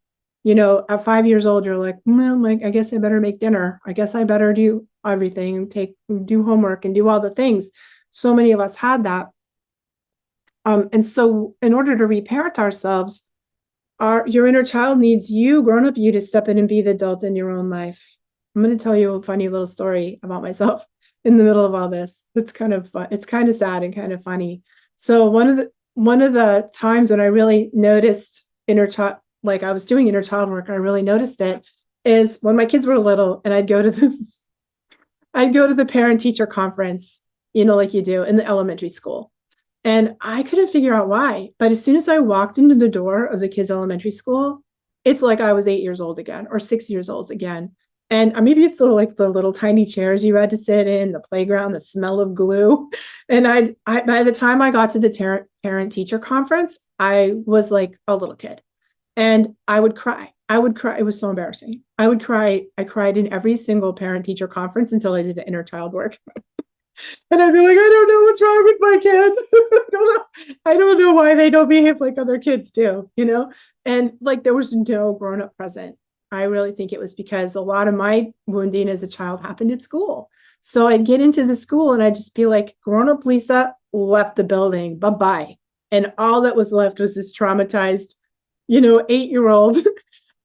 at 5 years old, you're like, I guess I better make dinner. I guess I better do everything, do homework and do all the things. So many of us had that. And so in order to reparent ourselves, your inner child needs you, grown up you, to step in and be the adult in your own life. I'm going to tell you a funny little story about myself in the middle of all this. It's kind of fun. It's kind of sad and kind of funny. So one of the times when I really noticed inner child, like I was doing inner child work, I really noticed it. is when my kids were little and I'd go to the parent teacher conference, like you do in the elementary school. And I couldn't figure out why. But as soon as I walked into the door of the kids' elementary school, it's like I was 8 years old again or 6 years old again. And maybe it's like the little tiny chairs you had to sit in, the playground, the smell of glue. And by the time I got to the parent teacher conference, I was like a little kid. And I would cry. I would cry. It was so embarrassing. I would cry. I cried in every single parent teacher conference until I did the inner child work. And I'd be like, I don't know what's wrong with my kids. I don't know why they don't behave like other kids do. And like there was no grown up present. I really think it was because a lot of my wounding as a child happened at school. So I'd get into the school and I'd just be like, grown up Lisa left the building. Bye-bye. And all that was left was this traumatized, 8-year-old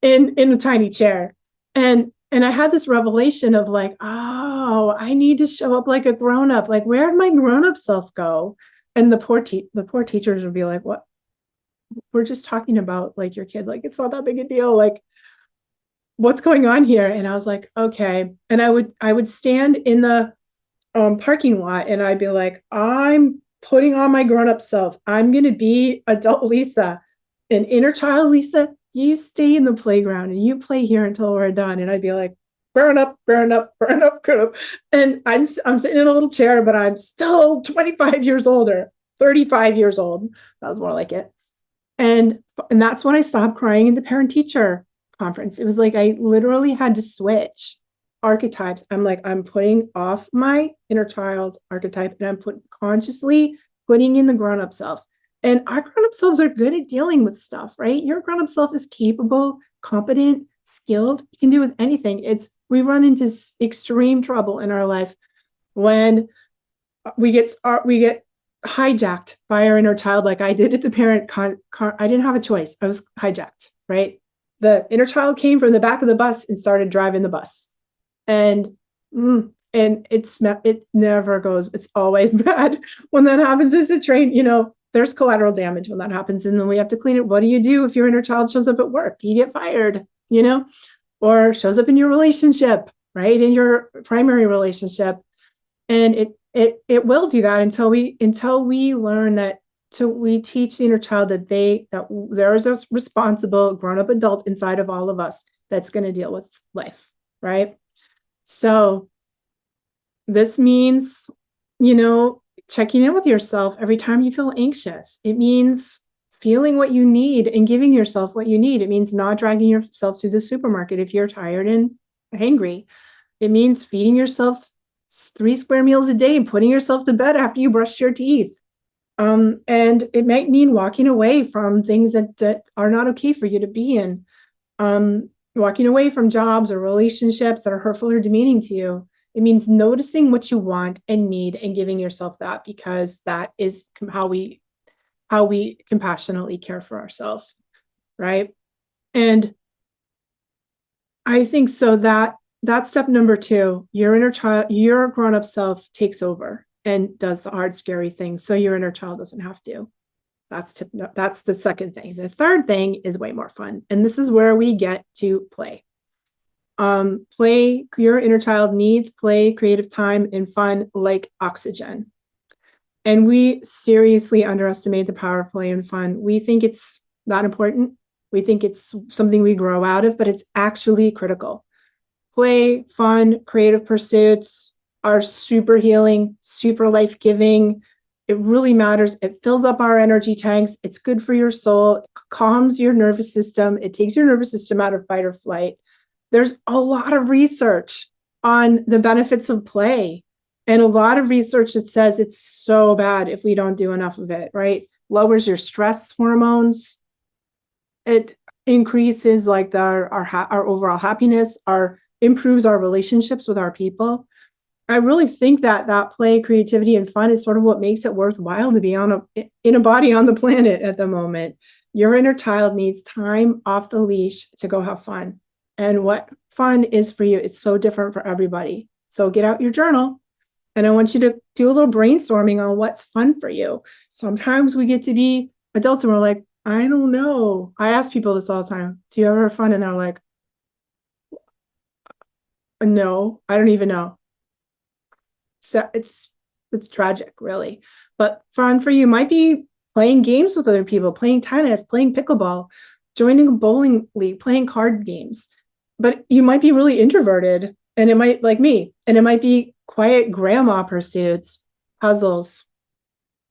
in a tiny chair. And I had this revelation of like, oh, I need to show up like a grown up. Like, where did my grown up self go? And the poor teachers would be like, what? We're just talking about like your kid. Like, it's not that big a deal. Like, what's going on here? And I was like, okay. And I would stand in the parking lot and I'd be like, I'm putting on my grown up self. I'm going to be adult Lisa, and inner child Lisa. You stay in the playground and you play here until we're done. And I'd be like, burn up, burn up, burn up, burn up. And I'm sitting in a little chair, but I'm still 25 years older, 35 years old. That was more like it. And that's when I stopped crying in the parent teacher conference. It was like I literally had to switch archetypes. I'm like, I'm putting off my inner child archetype and I'm consciously putting in the grown-up self. And our grown-up selves are good at dealing with stuff, right? Your grown-up self is capable, competent, skilled. You can do with anything. We run into extreme trouble in our life when we get hijacked by our inner child, like I did at the parent I didn't have a choice. I was hijacked, right? The inner child came from the back of the bus and started driving the bus. And it never goes. It's always bad when that happens. It's a train, there's collateral damage when that happens. And then we have to clean it. What do you do if your inner child shows up at work? You get fired, or shows up in your relationship, right? In your primary relationship. And it will do that until we learn that. So we teach the inner child that there is a responsible grown-up adult inside of all of us that's going to deal with life, right? So this means, checking in with yourself every time you feel anxious. It means feeling what you need and giving yourself what you need. It means not dragging yourself through the supermarket if you're tired and hangry. It means feeding yourself 3 square meals a day and putting yourself to bed after you brush your teeth. And it might mean walking away from things that are not okay for you to be in. Walking away from jobs or relationships that are hurtful or demeaning to you. It means noticing what you want and need and giving yourself that, because that is how we compassionately care for ourselves, right? And I think so that's step number 2. Your inner child, your grown-up self takes over and does the hard, scary things, so your inner child doesn't have to. That's the second thing. The third thing is way more fun, and this is where we get to play. Play, your inner child needs play, creative time, and fun like oxygen. And we seriously underestimate the power of play and fun. We think it's not important. We think it's something we grow out of, but it's actually critical. Play, fun, creative pursuits are super healing, super life-giving. It really matters. It fills up our energy tanks. It's good for your soul. It calms your nervous system. It takes your nervous system out of fight or flight. There's a lot of research on the benefits of play, and a lot of research that says it's so bad if we don't do enough of it, right? Lowers your stress hormones. It increases like our overall happiness, improves our relationships with our people. I really think that play, creativity, and fun is sort of what makes it worthwhile to be in a body on the planet at the moment. Your inner child needs time off the leash to go have fun. And what fun is for you, it's so different for everybody. So get out your journal, and I want you to do a little brainstorming on what's fun for you. Sometimes we get to be adults and we're like, I don't know. I ask people this all the time. Do you ever have fun? And they're like, No, I don't even know. So it's tragic, really. But fun for you might be playing games with other people, playing tennis, playing pickleball, joining a bowling league, playing card games. But you might be really introverted, and it might, like me, and it might be quiet grandma pursuits, puzzles,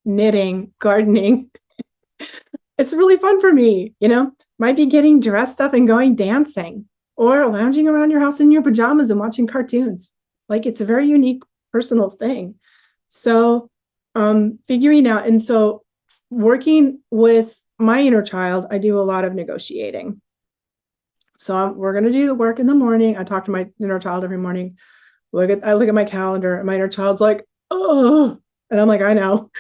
knitting, gardening. It's really fun for me, might be getting dressed up and going dancing or lounging around your house in your pajamas and watching cartoons. Like, it's a very unique personal thing. So figuring out, and so working with my inner child, I do a lot of negotiating. So we're going to do the work in the morning. I talk to my inner child every morning. I look at my calendar, and my inner child's like, oh, and I'm like, I know.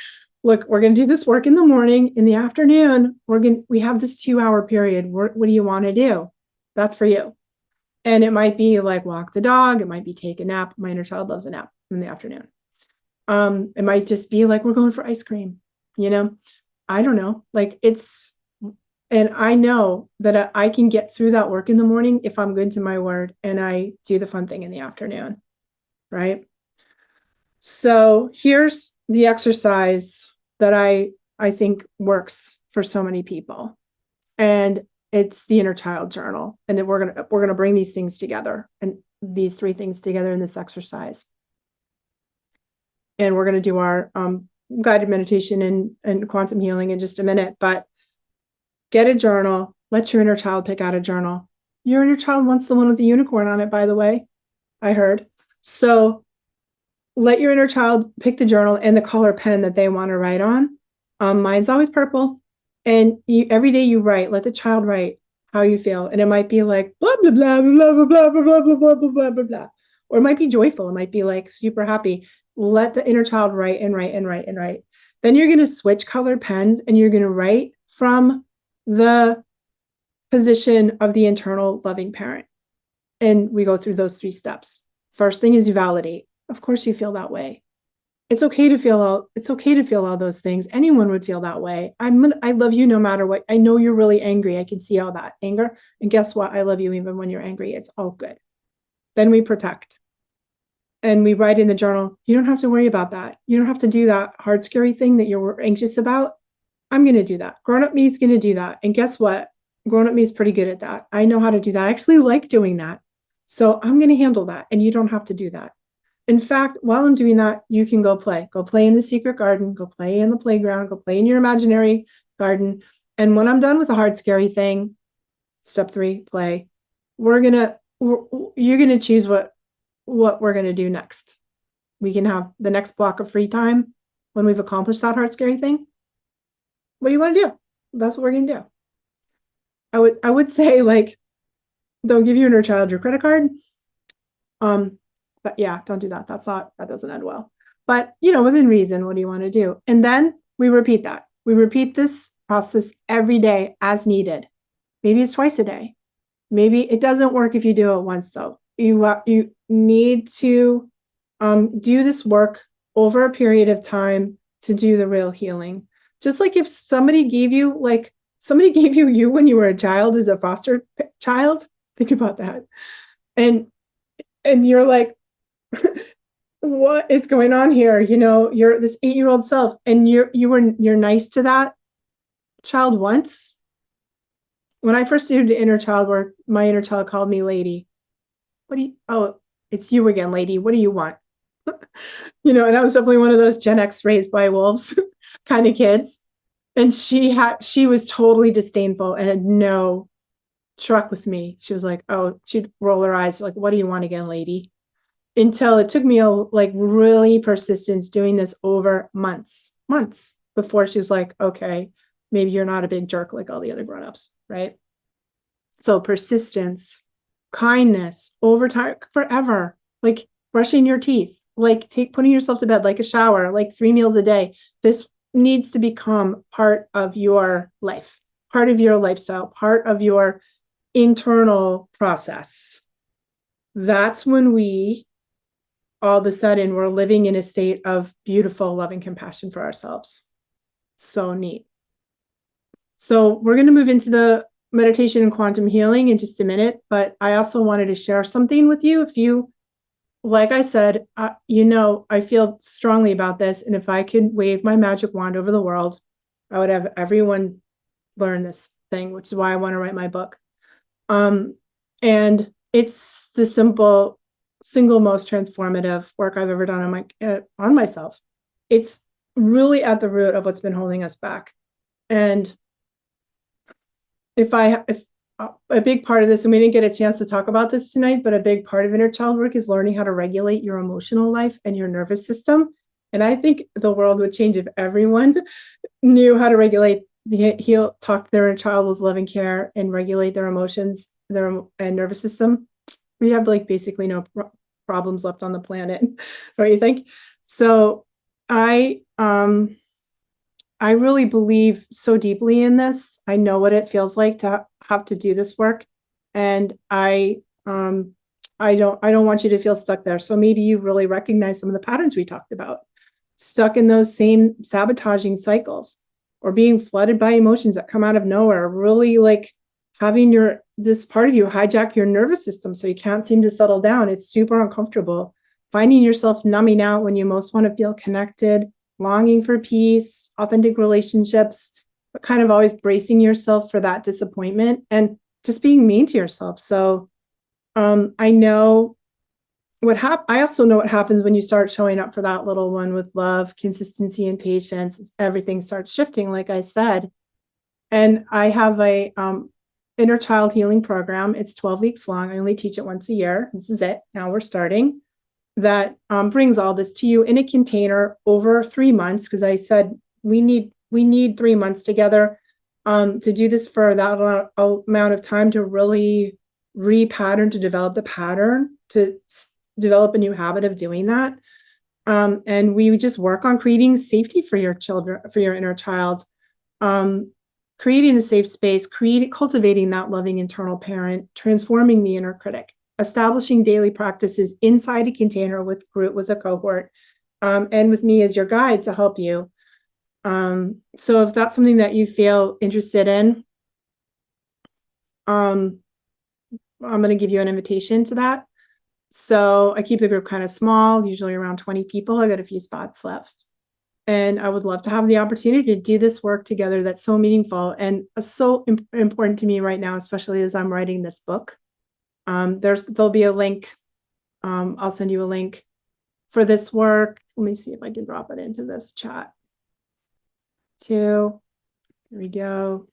Look, we're going to do this work in the morning. In the afternoon, we have this 2-hour period. What do you want to do? That's for you. And it might be like walk the dog. It might be take a nap. My inner child loves a nap in the afternoon. It might just be like, we're going for ice cream. I don't know. And I know that I can get through that work in the morning if I'm good to my word and I do the fun thing in the afternoon. Right. So here's the exercise that I think works for so many people. And it's the inner child journal. And then we're gonna bring these things together, and these 3 things together in this exercise. And we're gonna do our guided meditation and quantum healing in just a minute. But get a journal. Let your inner child pick out a journal. Your inner child wants the one with the unicorn on it, by the way. I heard. So let your inner child pick the journal and the color pen that they want to write on. Mine's always purple. And every day you write, let the child write how you feel. And it might be like blah, blah, blah, blah, blah, blah, blah, blah, blah, blah, blah, blah, blah. Or it might be joyful. It might be like super happy. Let the inner child write and write and write and write. Then you're going to switch colored pens, and you're going to write from the position of the internal loving parent. And we go through those 3 steps. First thing is you validate. Of course you feel that way. It's okay to feel all those things. Anyone would feel that way. I love you no matter what. I know you're really angry. I can see all that anger. And guess what? I love you even when you're angry. It's all good. Then we protect. And we write in the journal, you don't have to worry about that. You don't have to do that hard, scary thing that you're anxious about. I'm going to do that. Grown-up me is going to do that. And guess what? Grown-up me is pretty good at that. I know how to do that. I actually like doing that. So I'm going to handle that. And you don't have to do that. In fact, while I'm doing that, you can go play. Go play in the secret garden. Go play in the playground. Go play in your imaginary garden. And when I'm done with the hard, scary thing, step 3, play. You're gonna choose what we're gonna do next. We can have the next block of free time when we've accomplished that hard, scary thing. What do you want to do? That's what we're gonna do. I would say, like, don't give your inner child your credit card. But yeah, don't do that. That doesn't end well. But, within reason, what do you want to do? And then we repeat that. We repeat this process every day as needed. Maybe it's twice a day. Maybe it doesn't work if you do it once, though. You need to do this work over a period of time to do the real healing. Just like if somebody gave you you when you were a child as a foster child, think about that. And you're like, what is going on here? You're this 8-year-old self, and you're nice to that child once. When I first did inner child work, my inner child called me lady. It's you again, lady. What do you want? And I was definitely one of those Gen X raised by wolves kind of kids. And she was totally disdainful and had no truck with me. She was like, she'd roll her eyes like, what do you want again, lady? Until it took me really persistence doing this over months before she was like, okay, maybe you're not a big jerk like all the other grownups, right? So persistence, kindness, over time, forever, like brushing your teeth, like putting yourself to bed, like a shower, like 3 meals a day. This needs to become part of your life, part of your lifestyle, part of your internal process. That's when all of a sudden we're living in a state of beautiful love and compassion for ourselves. So neat. So we're going to move into the meditation and quantum healing in just a minute, but I also wanted to share something with you. If you like I said, I feel strongly about this. And if I could wave my magic wand over the world, I would have everyone learn this thing, which is why I want to write my book. Um, and it's the single most transformative work I've ever done on myself. It's really at the root of what's been holding us back. And if a big part of this, and we didn't get a chance to talk about this tonight, but a big part of inner child work is learning how to regulate your emotional life and your nervous system. And I think the world would change if everyone knew how to regulate talk to their child with loving care and regulate their emotions, and nervous system. We have like basically no problems left on the planet, don't you think? So I really believe so deeply in this. I know what it feels like to have to do this work. And I don't want you to feel stuck there. So maybe you really recognize some of the patterns we talked about, stuck in those same sabotaging cycles, or being flooded by emotions that come out of nowhere, really like having this part of you hijack your nervous system so you can't seem to settle down. It's super uncomfortable. Finding yourself numbing out when you most want to feel connected, longing for peace, authentic relationships, but kind of always bracing yourself for that disappointment and just being mean to yourself. So I know I also know what happens when you start showing up for that little one with love, consistency, and patience. Everything starts shifting, like I said. And I have a inner child healing program. It's 12 weeks long. I only teach it once a year. This is it. Now we're starting. That brings all this to you in a container over 3 months, because I said we need 3 months together to do this, for that amount of time to really repattern, to develop the pattern, to develop a new habit of doing that. And we would just work on creating safety for your children, for your inner child, creating a safe space, cultivating that loving internal parent, transforming the inner critic, establishing daily practices inside a container with a cohort, and with me as your guide to help you. So if that's something that you feel interested in, I'm going to give you an invitation to that. So I keep the group kind of small, usually around 20 people. I got a few spots left. And I would love to have the opportunity to do this work together that's so meaningful and so important to me right now, especially as I'm writing this book. There'll be a link. I'll send you a link for this work. Let me see if I can drop it into this chat too. Here we go.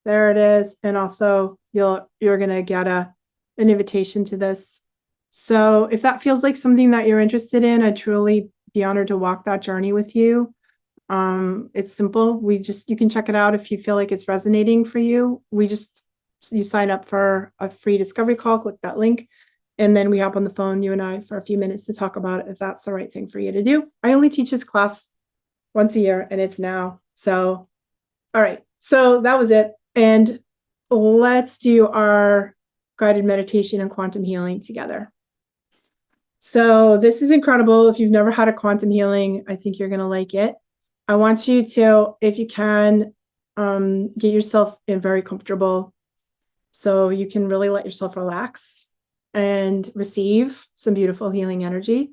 There it is. And also you're going to get an invitation to this. So if that feels like something that you're interested in, I'd truly be honored to walk that journey with you. It's simple. You can check it out if you feel like it's resonating for you. You sign up for a free discovery call, click that link, and then we hop on the phone, you and I, for a few minutes to talk about it, if that's the right thing for you to do. I only teach this class once a year, and it's now. So, all right. So that was it. And let's do our guided meditation and quantum healing together. So this is incredible. If you've never had a quantum healing, I think you're going to like it. I want you to, if you can, get yourself in very comfortable so you can really let yourself relax and receive some beautiful healing energy.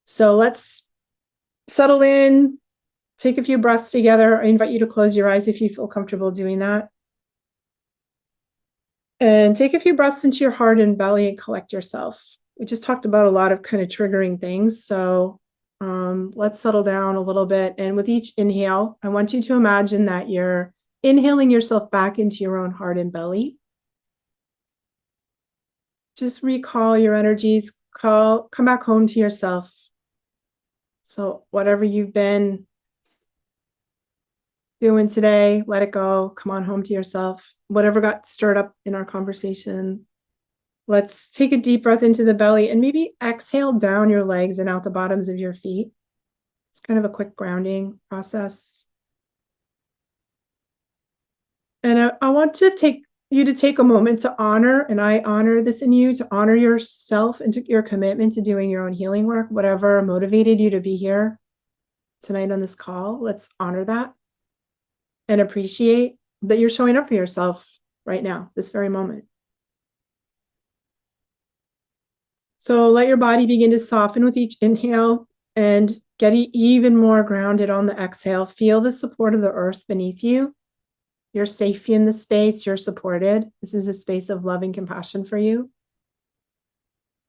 So let's settle in, take a few breaths together. I invite you to close your eyes if you feel comfortable doing that. And take a few breaths into your heart and belly and collect yourself. We just talked about a lot of kind of triggering things. So let's settle down a little bit. And with each inhale, I want you to imagine that you're inhaling yourself back into your own heart and belly. Just recall your energies, come back home to yourself. So whatever you've been doing today, let it go. Come on home to yourself. Whatever got stirred up in our conversation, let's take a deep breath into the belly and maybe exhale down your legs and out the bottoms of your feet. It's kind of a quick grounding process. And I want you to take a moment to honor, and I honor this in you, to honor yourself and your commitment to doing your own healing work, whatever motivated you to be here tonight on this call. Let's honor that and appreciate that you're showing up for yourself. right now, this very moment. So let your body begin to soften with each inhale and get even more grounded on the exhale. Feel the support of the earth beneath you. You're safe in the space. You're supported. This is a space of love and compassion for you.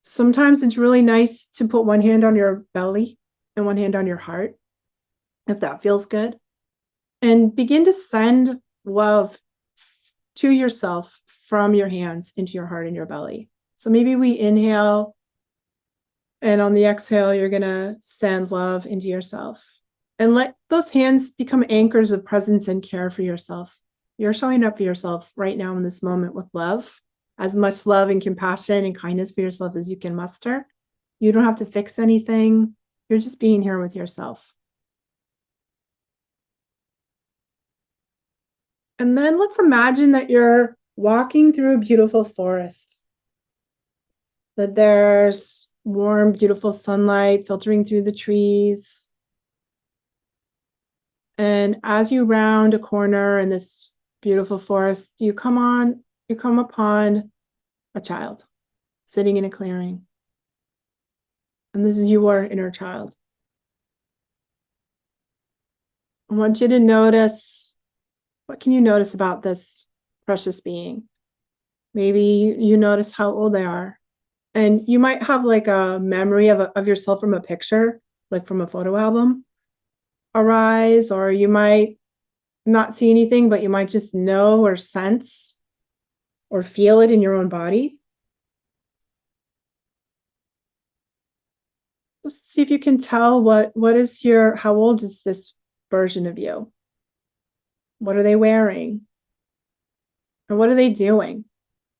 Sometimes it's really nice to put one hand on your belly and one hand on your heart, if that feels good. And begin to send love to yourself from your hands into your heart and your belly. So maybe we inhale, and on the exhale, you're going to send love into yourself. And let those hands become anchors of presence and care for yourself. You're showing up for yourself right now in this moment with love, as much love and compassion and kindness for yourself as you can muster. You don't have to fix anything. You're just being here with yourself. And then let's imagine that you're walking through a beautiful forest, that there's warm, beautiful sunlight filtering through the trees. And as you round a corner in this beautiful forest, you come upon a child sitting in a clearing. And this is your inner child. I want you to notice, what can you notice about this precious being? Maybe you notice how old they are. And you might have like a memory of yourself from a picture, like from a photo album, arise, or you might not see anything, but you might just know or sense or feel it in your own body. Just see if you can tell how old is this version of you? What are they wearing? And what are they doing?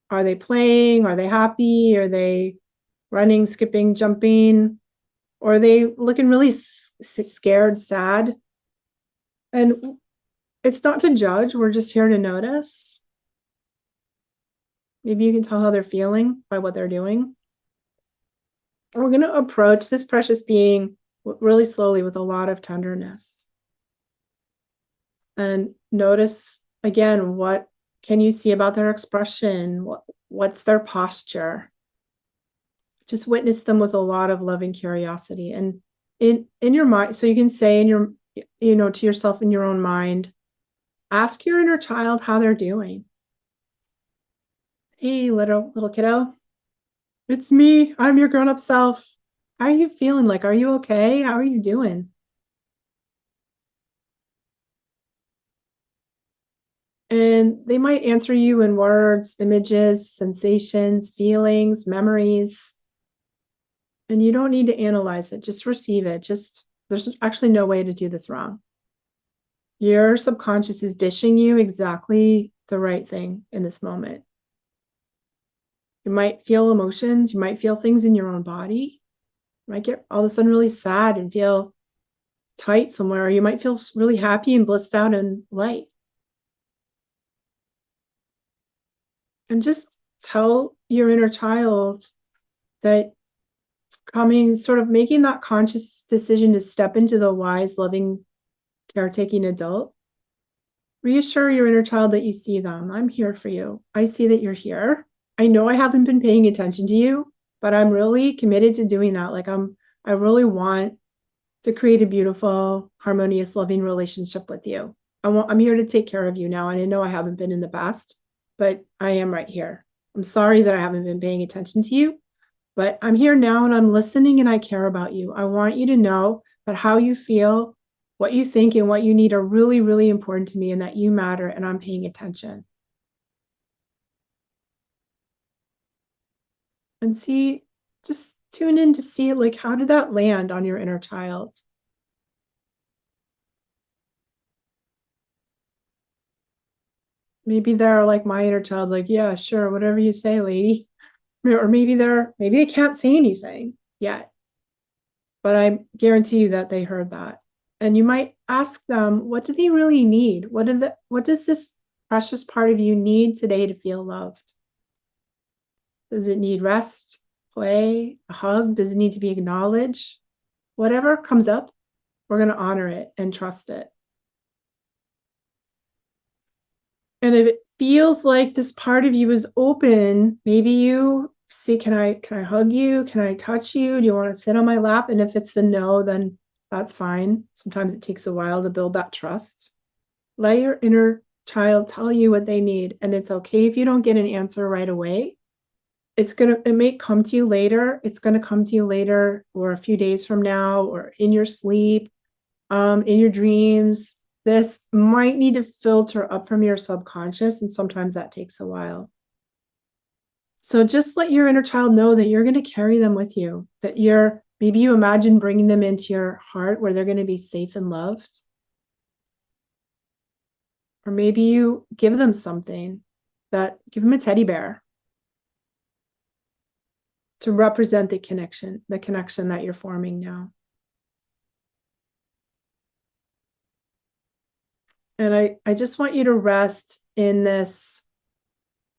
Are they playing? Are they happy? Are they running, skipping, jumping? Or are they looking really scared, sad? And it's not to judge. We're just here to notice. Maybe you can tell how they're feeling by what they're doing. And we're going to approach this precious being really slowly with a lot of tenderness. And notice, again, what can you see about their expression? What's their posture? Just witness them with a lot of loving curiosity. And in your mind, so you can say to yourself in your own mind, ask your inner child how they're doing. Hey, little kiddo, it's me. I'm your grown-up self. How are you feeling? Like, are you okay? How are you doing? And they might answer you in words, images, sensations, feelings, memories. And you don't need to analyze it. Just receive it. There's actually no way to do this wrong. Your subconscious is dishing you exactly the right thing in this moment. You might feel emotions. You might feel things in your own body. You might get all of a sudden really sad and feel tight somewhere. Or you might feel really happy and blissed out and light. And just tell your inner child that making that conscious decision to step into the wise, loving, caretaking adult. Reassure your inner child that you see them. I'm here for you. I see that you're here. I know I haven't been paying attention to you, but I'm really committed to doing that. I really want to create a beautiful, harmonious, loving relationship with you. I'm here to take care of you now. And I know I haven't been in the past, but I am right here. I'm sorry that I haven't been paying attention to you, but I'm here now and I'm listening and I care about you. I want you to know that how you feel, what you think, and what you need are really, really important to me and that you matter and I'm paying attention. And just tune in to see, like, how did that land on your inner child? Maybe they're like my inner child, like, yeah, sure, whatever you say, lady. Or maybe they can't say anything yet, but I guarantee you that they heard that. And you might ask them, what do they really need? What does this precious part of you need today to feel loved? Does it need rest, play, a hug? Does it need to be acknowledged? Whatever comes up, we're going to honor it and trust it. And if feels like this part of you is open, maybe you see, can I hug you? Can I touch you? Do you want to sit on my lap? And if it's a no, then that's fine. Sometimes it takes a while to build that trust. Let your inner child tell you what they need. And it's okay if you don't get an answer right away. It may come to you later. It's gonna come to you later or a few days from now or in your sleep, in your dreams. This might need to filter up from your subconscious, and sometimes that takes a while. So just let your inner child know that you're going to carry them with you, that maybe you imagine bringing them into your heart where they're going to be safe and loved. Or maybe you give them something give them a teddy bear to represent the connection that you're forming now. And I just want you to rest in this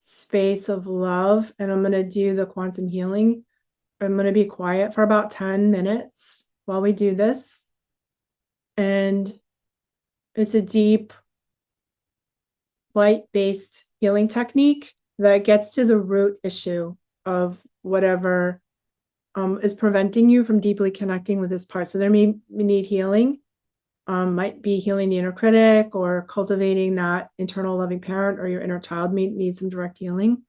space of love. And I'm going to do the quantum healing. I'm going to be quiet for about 10 minutes while we do this. And it's a deep, light-based healing technique that gets to the root issue of whatever is preventing you from deeply connecting with this part. So there may need healing, might be healing the inner critic or cultivating that internal loving parent, or your inner child may need some direct healing.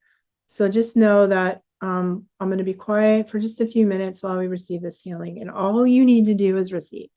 So just know that I'm going to be quiet for just a few minutes while we receive this healing. And all you need to do is receive.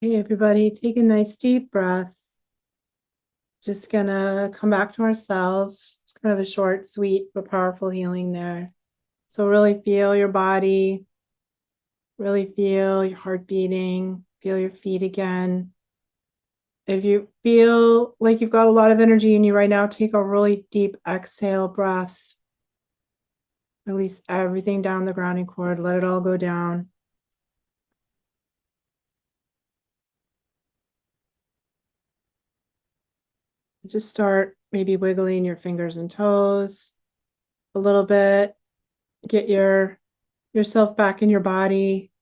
Hey, everybody, take a nice deep breath. Just gonna come back to ourselves. It's kind of a short, sweet, but powerful healing there. So, really feel your body, really feel your heart beating, feel your feet again. If you feel like you've got a lot of energy in you right now, take a really deep exhale breath. Release everything down the grounding cord, let it all go down. Just start maybe wiggling your fingers and toes a little bit. Get yourself back in your body.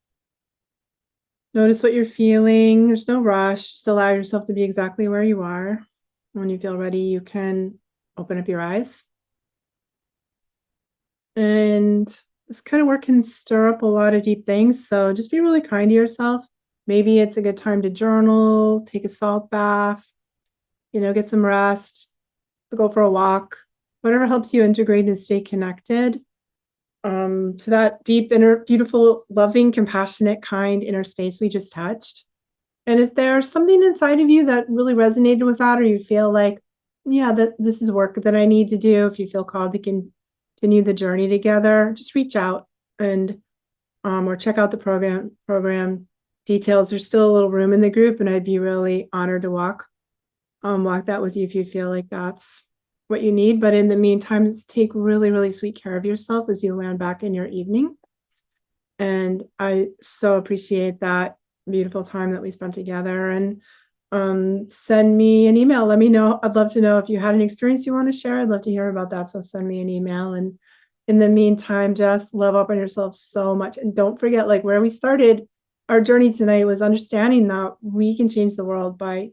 Notice what you're feeling. There's no rush. Just allow yourself to be exactly where you are. When you feel ready, you can open up your eyes. And this kind of work can stir up a lot of deep things. So just be really kind to yourself. Maybe it's a good time to journal, take a salt bath, get some rest, go for a walk, whatever helps you integrate and stay connected to that deep, inner, beautiful, loving, compassionate, kind inner space we just touched. And if there's something inside of you that really resonated with that, or you feel like, yeah, that this is work that I need to do, if you feel called to continue the journey together, just reach out and or check out the program details. There's still a little room in the group, and I'd be really honored to walk that with you if you feel like that's what you need. But in the meantime, just take really, really sweet care of yourself as you land back in your evening. And I so appreciate that beautiful time that we spent together. And send me an email. Let me know. I'd love to know if you had an experience you want to share. I'd love to hear about that. So send me an email. And in the meantime, just love up on yourself so much. And don't forget, like where we started our journey tonight was understanding that we can change the world by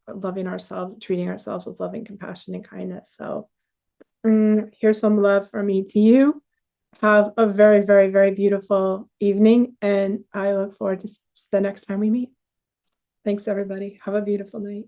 loving ourselves, treating ourselves with loving compassion and kindness. So here's some love from me to you. Have a very, very, very beautiful evening. And I look forward to the next time we meet. Thanks, everybody. Have a beautiful night.